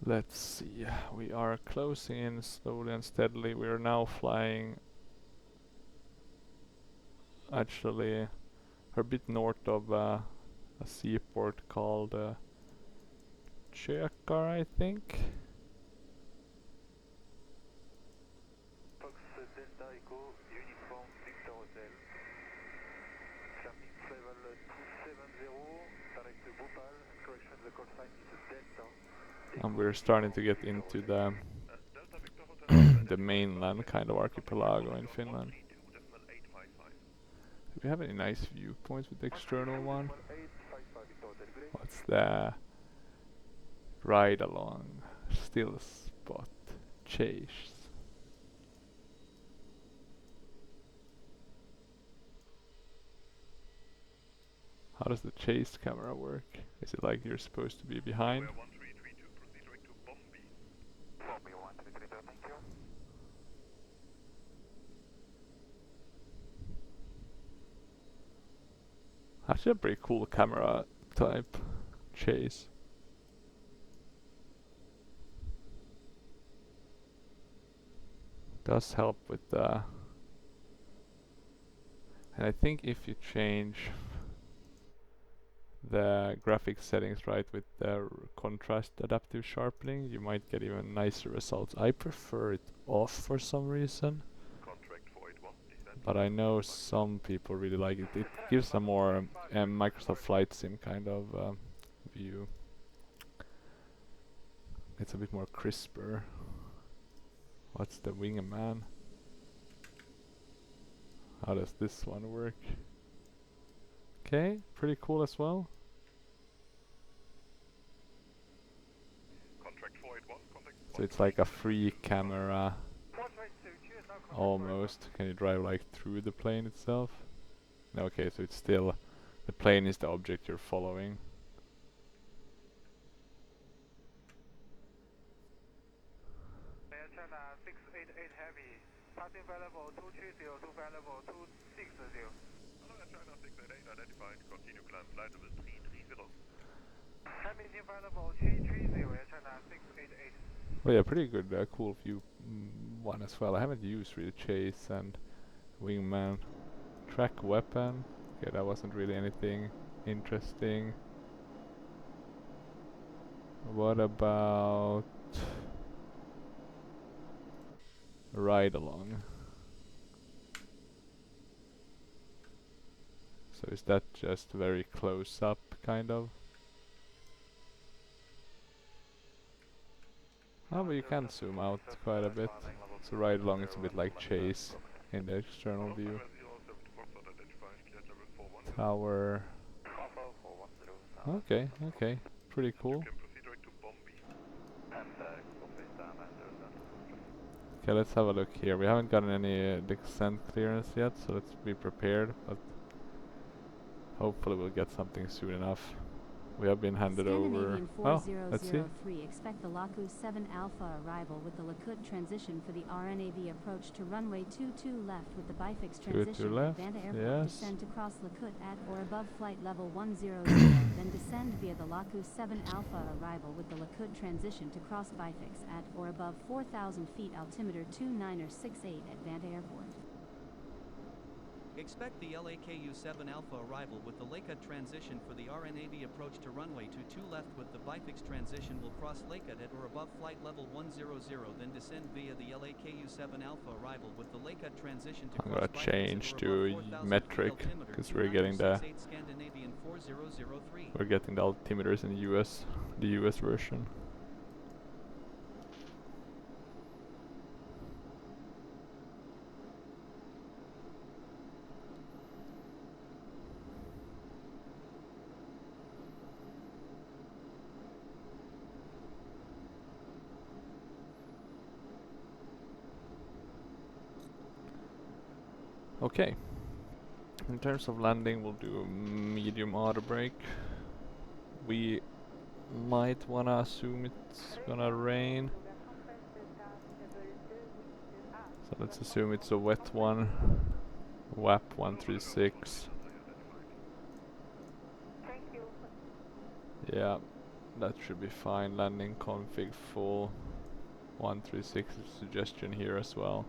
Let's see. We are closing in slowly and steadily. We are now flying actually a bit north of a seaport called Sjökar, I think.
Fox Delta Echo, Uniform Victor Hotel. Flight level 270, direct to Bhopal. Correction, the call sign is Delta.
And we're starting to get into the the mainland kind of archipelago in Finland. Do we have any nice viewpoints with the external one? What's the ride along still spot chase? How does the chase camera work? Is it like you're supposed to be behind? Actually a pretty cool camera type chase. Does help with the... And I think if you change the graphics settings right with the contrast adaptive sharpening, you might get even nicer results. I prefer it off for some reason, but I know some people really like it. It gives a more Microsoft Flight Sim kind of view. It's a bit more crisper. What's the wingman? How does this one work? Okay, pretty cool as well. So it's like a free camera almost. Can you drive like through the plane itself? No, okay, so it's still the plane is the object you're following.
China 688 Heavy, passing flight level 230 to flight level 260. Hello, China 688 identified, continue climb flight level 330. Maintain flight level 330, China 688.
Well, yeah, pretty good, cool view one as well. I haven't used really chase and wingman. Track weapon. Okay, that wasn't really anything interesting. What about ride along? So is that just very close up kind of? Oh, but you can zoom out quite a bit. So ride along is a bit like chase in the external view. Tower. Okay, okay, pretty cool. Okay, let's have a look here. We haven't gotten any descent clearance yet, so let's be prepared, but hopefully we'll get something soon enough. We have been handed over. Oh, let's see.
Expect the Laku 7 Alpha arrival with the Lakut transition for the RNAV approach to runway 22 left with the bifix transition at Vanda Airport.
Yes.
Descend to cross Lakut at or above flight level 100, then descend via the Laku 7 Alpha arrival with the Lakut transition to cross bifix at or above 4,000 feet altimeter 2968 at Vanda Airport.
Expect the LAKU-7 Alpha arrival with the Lakeut transition for the RNAV approach to runway 22 left with the bifix transition will cross Lakeut at or above flight level 100, then descend via the LAKU-7 Alpha arrival with the Lakeut transition to
I'm
cross
gonna change to metric because we're getting the altimeters in the US version. Okay, in terms of landing we'll do a medium auto brake. We might wanna assume it's gonna rain, so let's assume it's a wet one. WAP 136. Yeah, that should be fine. Landing config full. 136 is a suggestion here as well.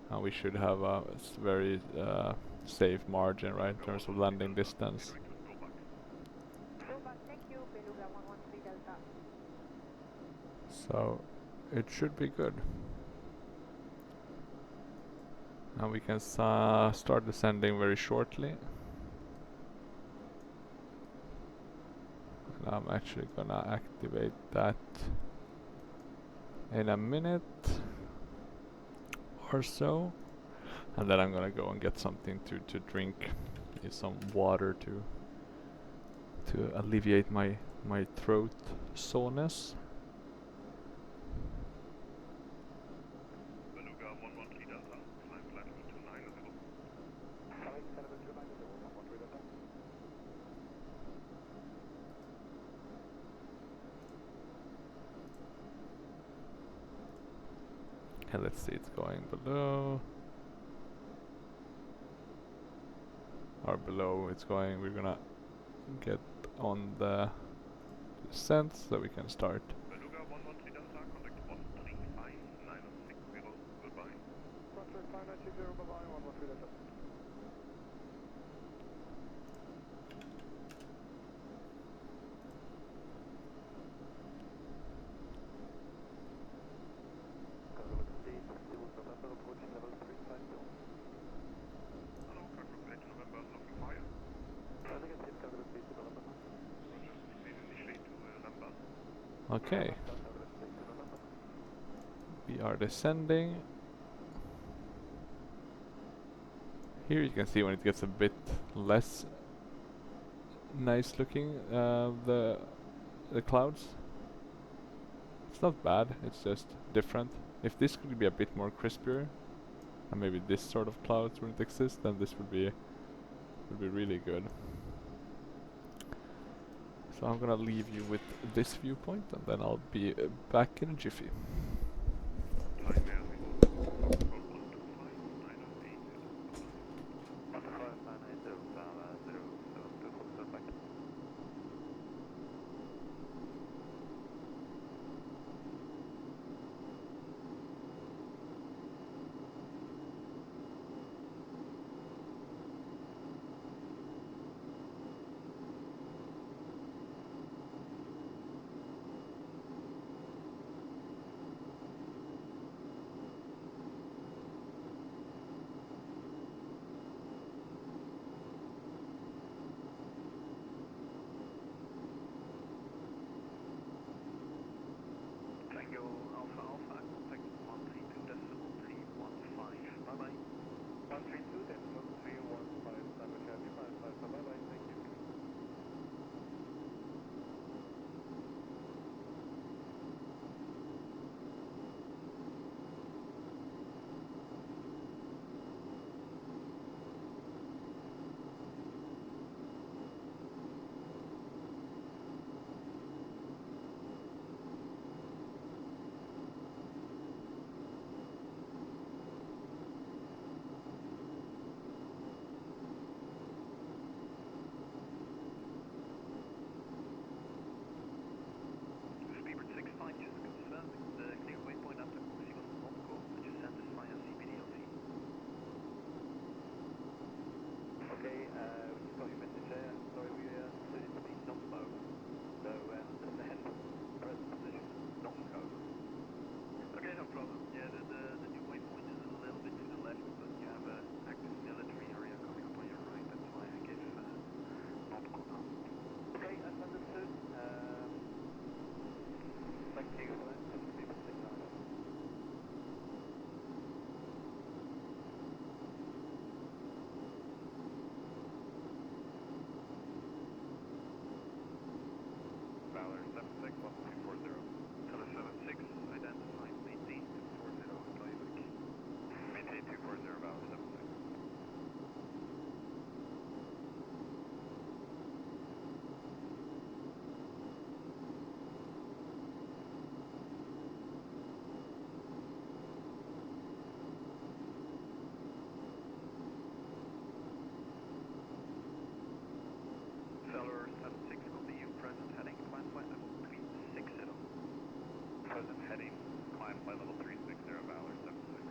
And we should have a very safe margin, right, in terms of landing distance. So it should be good. Now we can start descending very shortly. And I'm actually gonna activate that in a minute or so. And then I'm gonna go and get something to drink. Need some water to alleviate my throat soreness.
Beluga 113 Delta, climb flight level 290.
Flight level 290, 113 Delta.
And let's see, it's going below. Or below, it's going, we're gonna get on the descent so we can start.
Beluga 113 Delta, contact 135960, goodbye.
135960, bye-bye, 113 Delta. November, approach level 350.
Hello, Cargo 8 November, looking fire.
I think it's Cargo 8 November.
Roger, please initiate to November.
Okay. We are descending. Here you can see when it gets a bit less nice looking, the clouds. It's not bad, it's just different. If this could be a bit more crispier, and maybe this sort of clouds wouldn't exist, then this would be really good. So I'm gonna leave you with this viewpoint, and then I'll be back in a jiffy.
Time as we go. Call 1259080.
12590, 072 Foxtrot back. Tango Alpha Alpha, contact 132.315, bye-bye. 132.315, Tango Charlie 55, bye-bye, thank you. Speedbird 65, just confirming the clear waypoint after Oxy was not go, and just sent this via CBDLT. Okay, we just got your message there. Sorry, we understood it to be non-mo. So, understand present position, non-co. Okay, no problem. Yeah, the new waypoint is a little bit to the left, but you have an active military area coming up on your right. That's why I gave non-co now. Okay, that's understood. Thank you for that. Speedbird 65.
Valor 76, 1240.
Toliss 76, identified, maintain 240, call you back.
Maintain 240, Valor 76.
Valor 76, continue, present heading, climb flight level 360.
Present heading, climb flight level 360, Valor 76.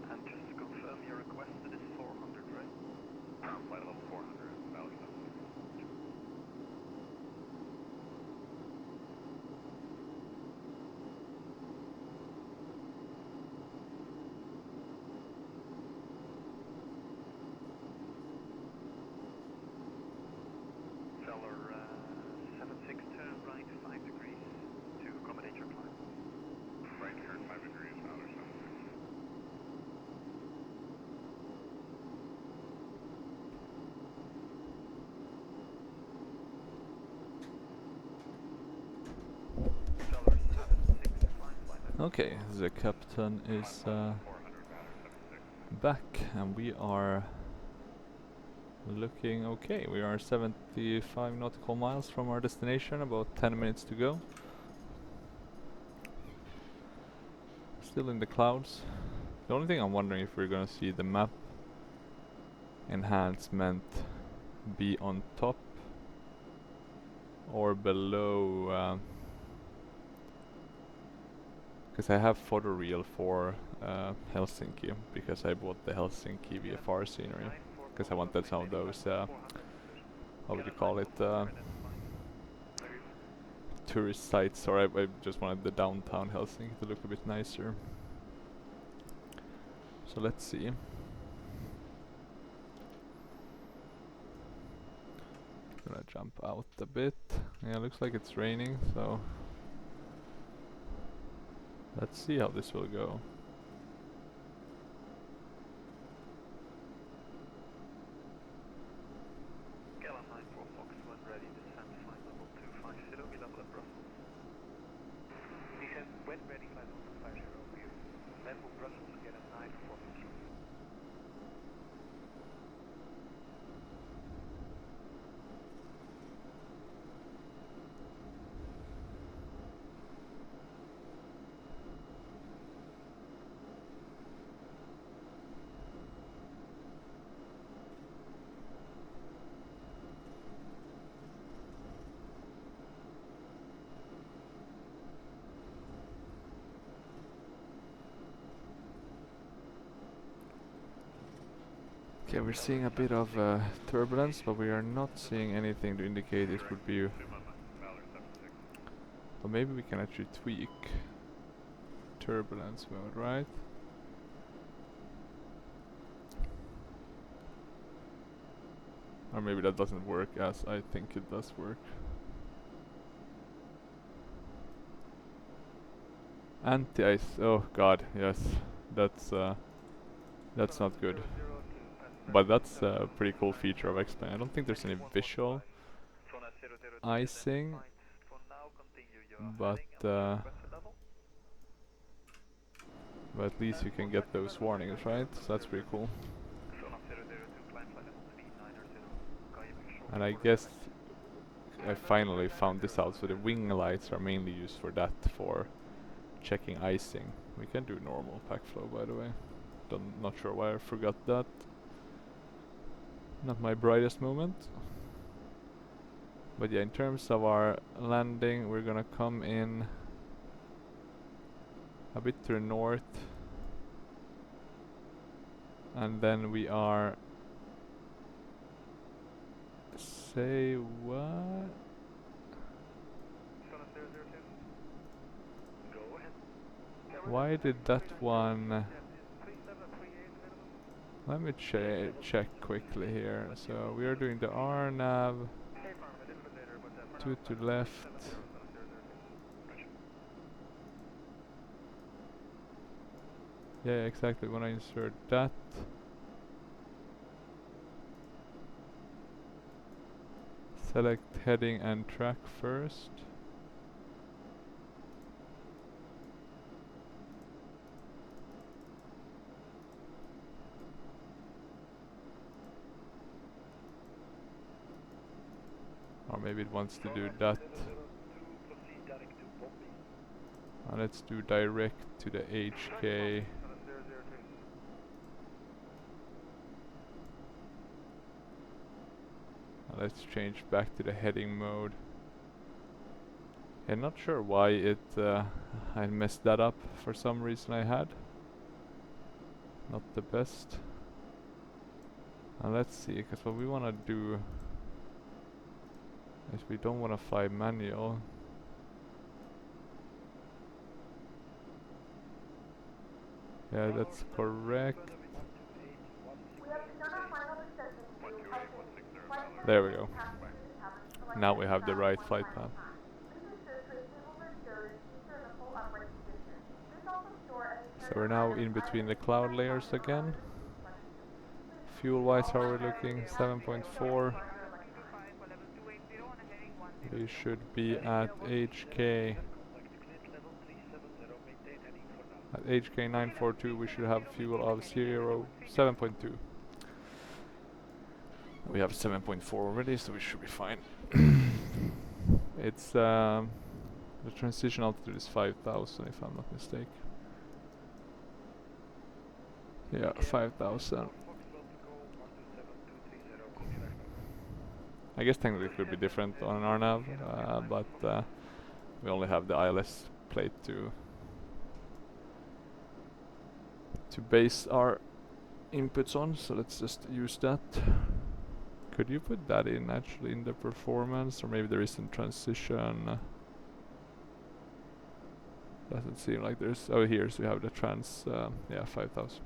And just to confirm, your requested is 400, right?
Ground flight level 400, Valor 76.
Okay, the captain is back, and we are looking okay. We are 75 nautical miles from our destination, about 10 minutes to go. Still in the clouds. The only thing I'm wondering if we're gonna see the map enhancement be on top or below, because I have photoreal for Helsinki, because I bought the Helsinki VFR scenery, because I wanted some of those, how would you call it, tourist sites, or I just wanted the downtown Helsinki to look a bit nicer. So let's see. Gonna jump out a bit. Yeah, looks like it's raining, so let's see how this will go.
Gala 94 Fox, when ready, descend flight level 250, be level at Brussels. Descend when ready, flight level 250, view. Level Brussels, Gala 94 Fox.
Okay, we're seeing a bit of turbulence, but we are not seeing anything to indicate it would be. But maybe we can actually tweak turbulence mode, right? Or maybe that doesn't work as I think it does work. Anti-ice, oh god, yes, that's not good. But that's a pretty cool feature of X-Plane. I don't think there's any visual icing, but at least you can get those warnings, right? So that's pretty cool. And I guess I finally found this out, so the wing lights are mainly used for that, for checking icing. We can do normal pack flow, by the way. Not sure why I forgot that. Not my brightest moment. But yeah, in terms of our landing, we're gonna come in a bit to the north, and then we are, say what? Why did that one? Let me check quickly here. So we are doing the RNAV, 2 to left. Yeah, exactly. When I insert that, select heading and track first. Or maybe it wants to do that. Let's do direct to the HK. Let's change back to the heading mode. I'm not sure why it I messed that up. For some reason I had. Not the best. And let's see, because what we want to do is we don't want to fly manual. Yeah, that's correct. There we go. Now we have the right flight plan. So we're now in between the cloud layers again. Fuel wise, how are we looking? 7.4. We should be at HK At HK 942 we should have fuel of 7.2. We have 7.4 already, so we should be fine. It's the transition altitude is 5,000 if I'm not mistaken. Yeah, 5,000. I guess technically it could be different on an RNAV, but we only have the ILS plate to base our inputs on, so let's just use that. Could you put that in actually in the performance, or maybe there isn't transition? Doesn't seem like there's. Oh, here, so we have the yeah, 5,000.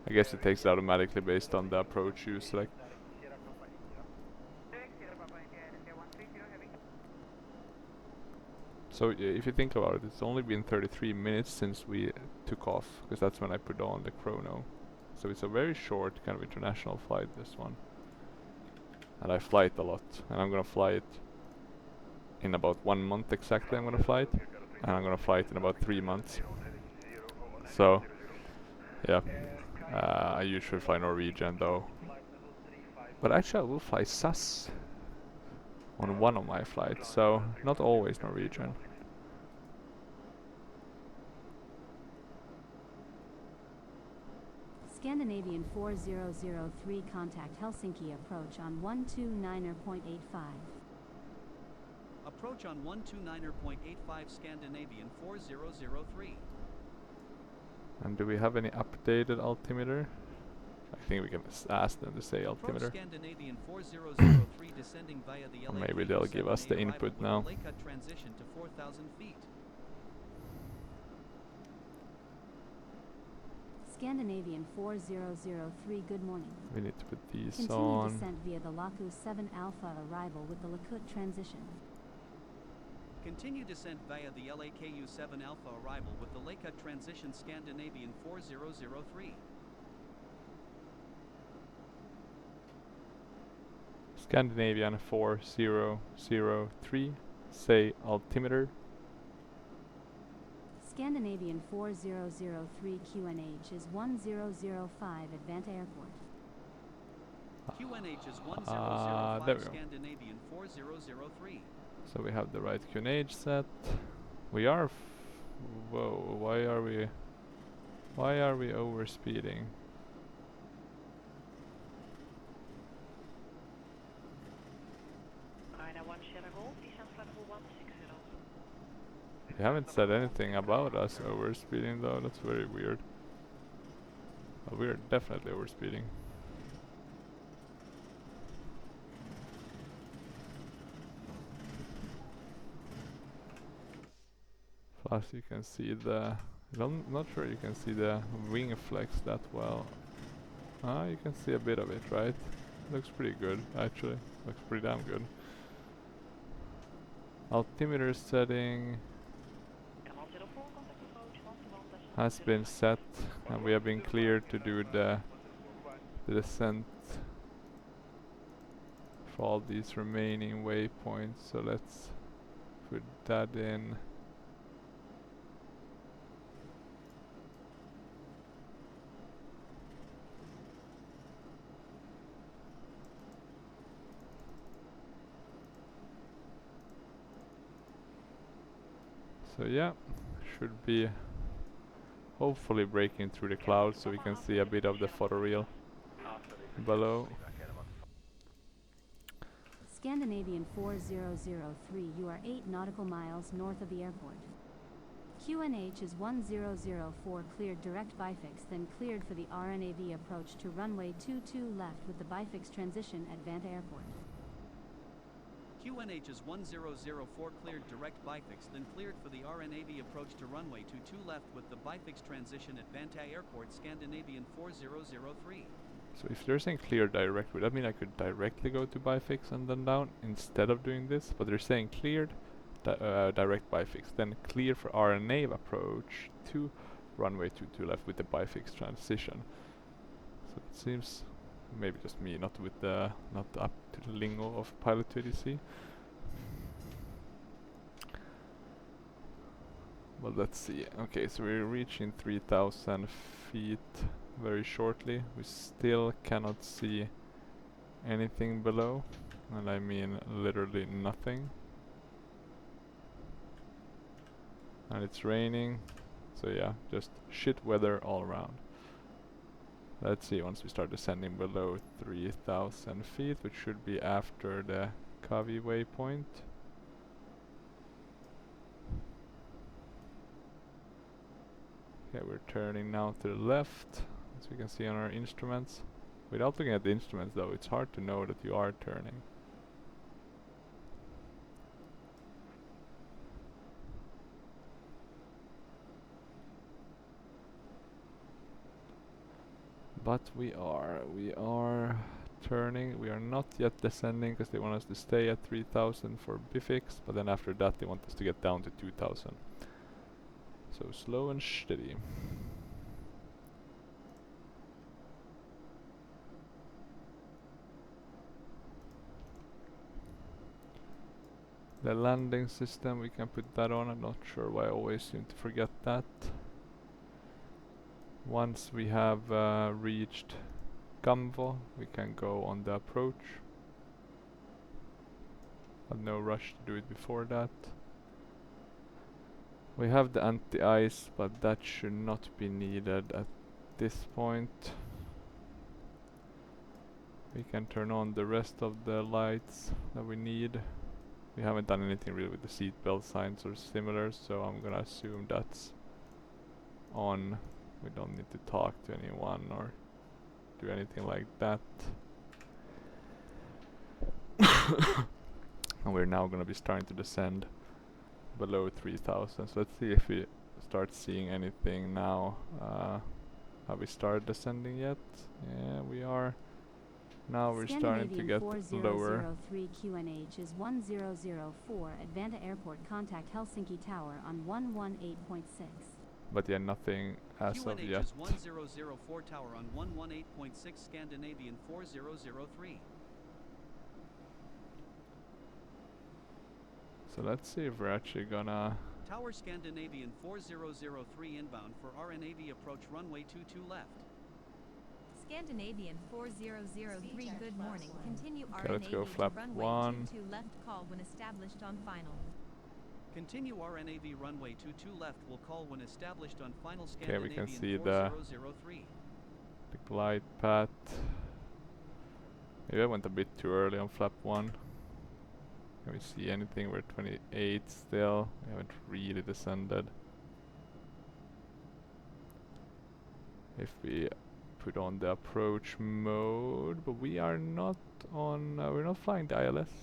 I guess it takes it automatically based on the approach you select. So if you think about it, it's only been 33 minutes since we took off, because that's when I put on the chrono. So it's a very short kind of international flight, this one. And I fly it a lot, and I'm gonna fly it in about 1 month exactly. I'm gonna fly it, and I'm gonna fly it in about 3 months. So yeah, I usually fly Norwegian though, but actually I will fly SAS on one of my flights, so not always Norwegian.
Scandinavian 4003 contact Helsinki approach on 129.85.
Approach on 129.85 Scandinavian 4003.
And do we have any updated altimeter? I think we can ask them to say altimeter.
Scandinavian 4003 descending via the
Or maybe they'll give us the input now.
Transition to 4,000 feet.
Scandinavian 4003, good morning.
We need to put these
Continue
on.
descent via the Laku 7 Alpha arrival with the Lakut transition.
Continue descent via the LAKU 7 Alpha arrival with the Lakut transition Scandinavian 4003.
Scandinavian 4003, say altimeter.
Scandinavian 4003 QNH is 1005 at Vanta Airport.
QNH is 1005
there we go.
Scandinavian 4003.
So we have the right QNH set. We are whoa, why are we overspeeding? You haven't said anything about us overspeeding though, that's very weird. But we are definitely overspeeding. Plus you can see the... I'm not sure you can see the wing flex that well. Ah, you can see a bit of it, right? Looks pretty good, actually. Looks pretty damn good. Altimeter setting has been set, and we have been cleared to do the descent for all these remaining waypoints. So let's put that in. So yeah, should be hopefully breaking through the clouds so we can see a bit of the photoreal below.
Scandinavian 4003, you are 8 nautical miles north of the airport. QNH is 1004, cleared direct bifix, then cleared for the RNAV approach to runway 22 left with the bifix transition at Vanta Airport.
QNH is 1004 cleared direct bifix, then cleared for the RNAV approach to runway 22 left with the bifix transition at Vanta Airport, Scandinavian 4003.
So if they're saying clear direct, would that mean I could directly go to bifix and then down instead of doing this? But they're saying cleared direct bifix, then clear for RNAV approach to runway 22 left with the bifix transition. So it seems maybe just me, not up to the lingo of pilot 2DC. Well, let's see. Okay, so we're reaching 3,000 feet very shortly. We still cannot see anything below, and I mean literally nothing. And it's raining, so yeah, just shit weather all around. Let's see once we start descending below 3,000 feet, which should be after the Kavi waypoint. Okay, we're turning now to the left, as we can see on our instruments. Without looking at the instruments though, it's hard to know that you are turning. But we are turning. We are not yet descending because they want us to stay at 3,000 for Bifix, but then after that they want us to get down to 2,000. So slow and steady. The landing system, we can put that on. I'm not sure why I always seem to forget that. Once we have reached Gamvo, we can go on the approach. But no rush to do it before that. We have the anti-ice, but that should not be needed at this point. We can turn on the rest of the lights that we need. We haven't done anything really with the seatbelt signs or similar, so I'm gonna assume that's on. We don't need to talk to anyone or do anything like that. And we're now gonna be starting to descend below 3,000. So let's see if we start seeing anything now. Have we started descending yet? Yeah, we are. Now we're starting to get lower.
4003 QNH is 1004 at Vanta Airport. Contact Helsinki Tower on 118.6.
But yeah, nothing as of
QNH
yet.
is 1004 Tower on 118.6 Scandinavian 4003.
So let's see if we're actually gonna...
Tower Scandinavian 4003 inbound for RNAV approach runway 22 left.
Scandinavian 4003, good morning. Continue
Okay, let's go
RNAV
flap
to runway
1.
22 left, call when established on final.
Continue RNAV runway 22 left will call when established on final.
Okay,
Scandinavian
we can see the
4003.
glide path. Maybe I went a bit too early on flap 1. Can we see anything? We're 28 still. We haven't really descended. If we put on the approach mode, but we are not on, we're not flying the ILS.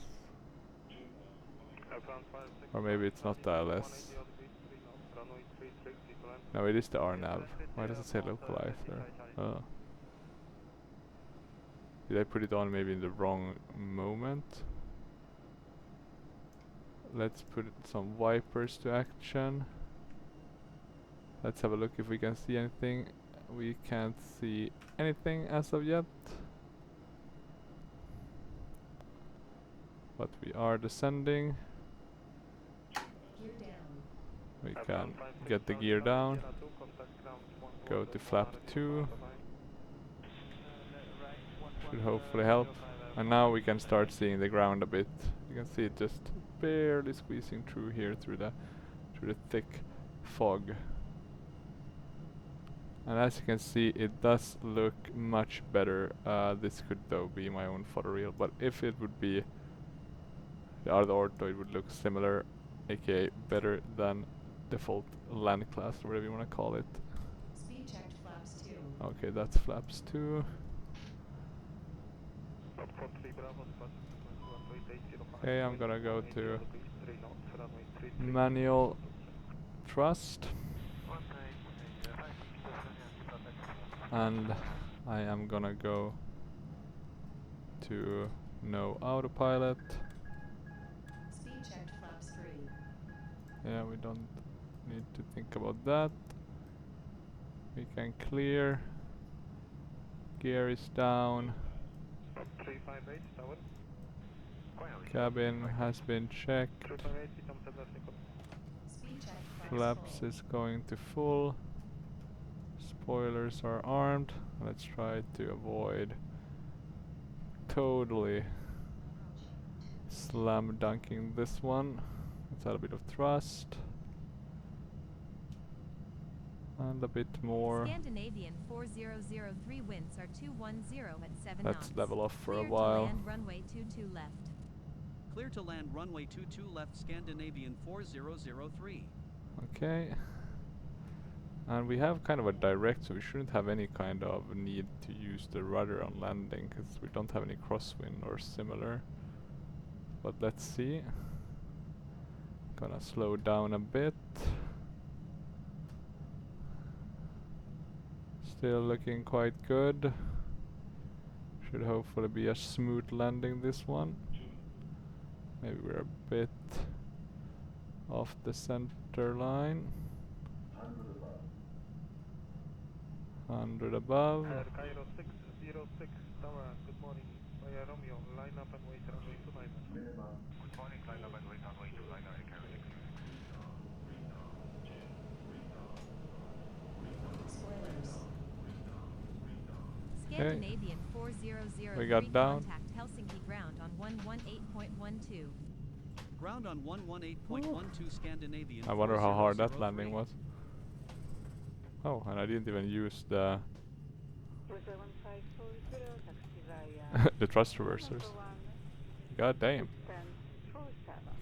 Or maybe it's not the ILS. No, it is the RNAV. Why does it say localizer? Oh. Did I put it on maybe in the wrong moment? Let's put some wipers to action. Let's have a look if we can see anything. We can't see anything as of yet. But we are descending. We can get the gear down. Go to flap 2. Should hopefully help. And now we can start seeing the ground a bit. You can see it just barely squeezing through here through the thick fog. And as you can see, it does look much better. This could though be my own photoreal, but if it would be the other ortho, it would look similar, aka better than default land class or whatever you want to call it.
Speed checked flaps 2.
Okay, that's flaps 2. Okay, I'm gonna go to manual thrust. And I am gonna go to no autopilot.
Speed checked flaps 3.
Yeah, we don't need to think about that. We can clear. Gear is down. Cabin has been checked.
Speed check
Flaps
full.
is going to full. Spoilers are armed. Let's try to avoid totally slam dunking this one. Let's add a bit of thrust. And a bit more.
Scandinavian 4003 winds are 210 at 7 knots.
Let's level off for
Clear
a while.
To land runway 22 left.
Clear to land runway 22 left Scandinavian 4003.
Okay. And we have kind of a direct, so we shouldn't have any kind of need to use the rudder on landing, because we don't have any crosswind or similar. But let's see. Gonna slow down a bit. Still looking quite good. Should hopefully be a smooth landing this one. Maybe we're a bit off the center line. 100 above.
Cairo 606 Tower, good morning. Via Romeo, line up and wait runway 29.
Good morning, line up and wait runway 29, Cairo 6.
Spoilers.
Scandinavian 4003
We got down.
contact Helsinki ground on 118.12.
Ground on 118.12 Scandinavian.
I wonder how hard that
4003.
landing was. Oh, and I didn't even use the the thrust reversers. God damn.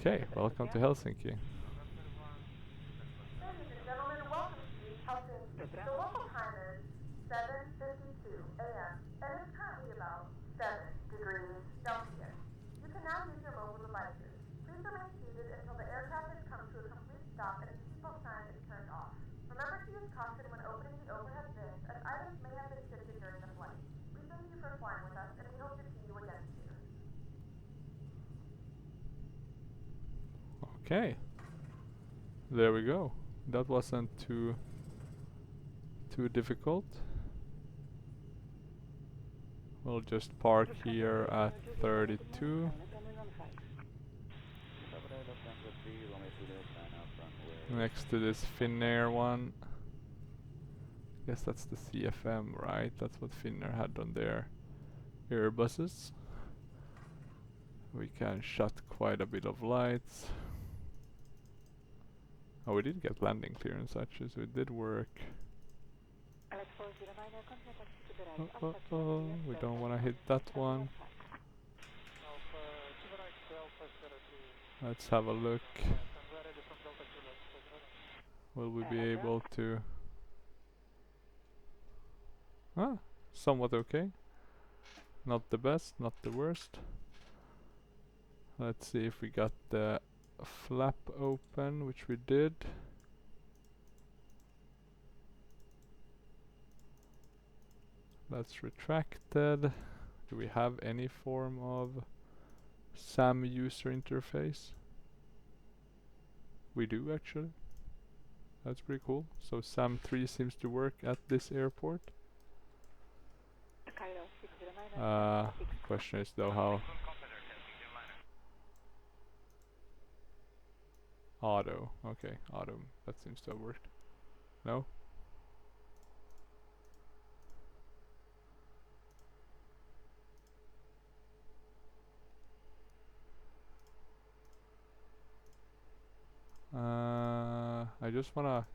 Okay, welcome to Helsinki.
Ladies and gentlemen, welcome to Helsinki. The local time is 7:52 a.m. and it's currently about 7 degrees Celsius. You can now use your mobile devices. Please remain seated until the aircraft has come to a complete stop and the seatbelt sign is turned off. Remember to use caution when opening the overhead bins, as items may have been shifted during the flight. We thank you for flying with us, and we hope to see you again soon.
Okay. There we go. That wasn't too difficult. We'll just park here at 32. Next to this Finnair one. Guess that's the CFM, right? That's what Finnair had on their Airbuses. We can shut quite a bit of lights. Oh, we did get landing clearance actually, so it did work. We don't want to hit that one. Let's have a look. Will we be able to... Ah, somewhat okay. Not the best, not the worst. Let's see if we got the flap open, which we did. That's retracted. Do we have any form of SAM user interface? We do actually. That's pretty cool. So SAM 3 seems to work at this airport. Question is though how... Auto. Okay, auto. That seems to have worked. No? I just wanna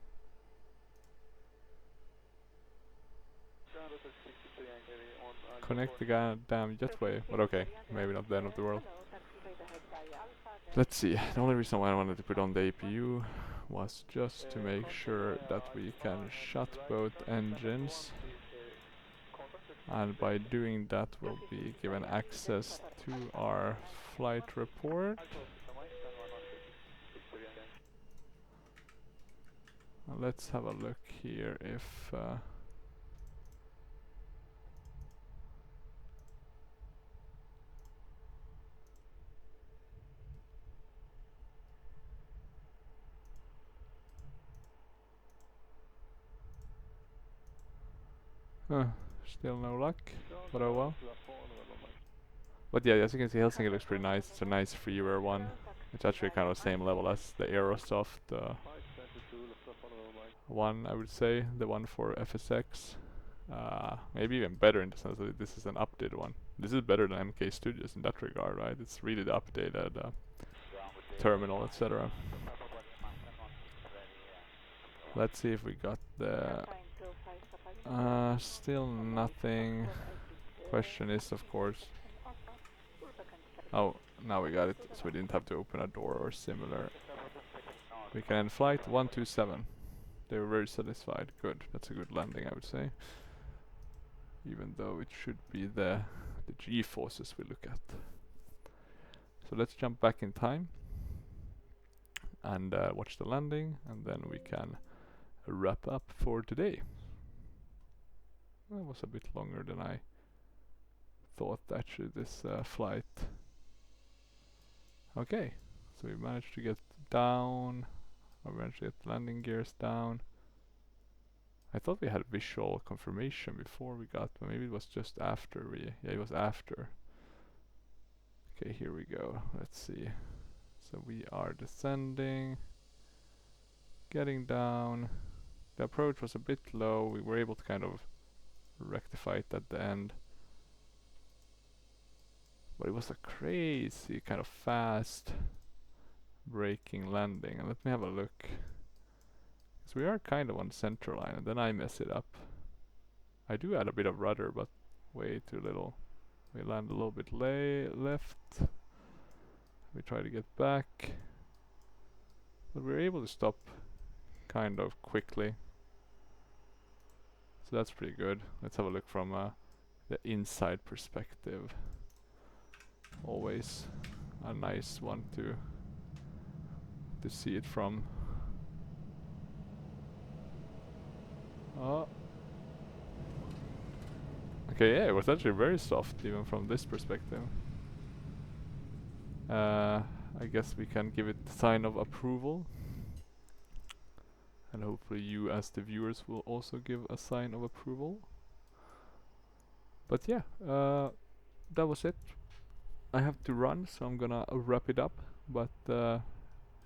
connect the damn jetway, but okay, maybe not the end of the world. Let's see, the only reason why I wanted to put on the APU was just to make sure that we can shut both engines, and by doing that we'll be given access to our flight report. Let's have a look here if still no luck, but oh well. But yeah, as you can see, Helsinki looks pretty nice. It's a nice freeware one. It's actually kind of the same level as the Aerosoft one, I would say, the one for FSX. Maybe even better in the sense that this is an updated one. This is better than MK Studios in that regard, right? It's really the updated terminal, etc. Let's see if we got the... still nothing. Question is, of course... Oh, now we got it, so we didn't have to open a door or similar. We can end flight 127. They were very satisfied. Good, that's a good landing, I would say. Even though it should be the G-forces we look at. So let's jump back in time and watch the landing, and then we can wrap up for today. That was a bit longer than I thought, actually, this flight. Okay, so we managed to get down. I managed to get landing gears down. I thought we had visual confirmation before we got, but maybe it was just after we... Yeah, it was after. Okay, here we go. Let's see. So we are descending, getting down. The approach was a bit low. We were able to kind of rectify it at the end. But it was a crazy kind of fast braking landing. And let me have a look. So we are kind of on the center line, and then I mess it up. I do add a bit of rudder, but way too little. We land a little bit left. We try to get back. But we're able to stop kind of quickly. So that's pretty good. Let's have a look from the inside perspective. Always a nice one to see it from. Oh. Okay, yeah, it was actually very soft even from this perspective. I guess we can give it a sign of approval. And hopefully you as the viewers will also give a sign of approval. But yeah, that was it. I have to run, so I'm gonna wrap it up. But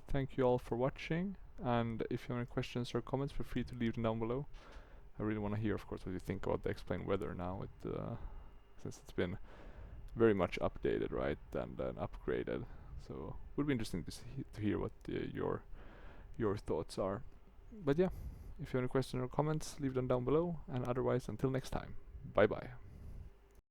thank you all for watching. And if you have any questions or comments, feel free to leave them down below. I really want to hear, of course, what you think about the explained weather now, since it's been very much updated, right, and upgraded. So it would be interesting to hear what your thoughts are. But yeah, if you have any questions or comments, leave them down below. And otherwise, until next time, bye bye.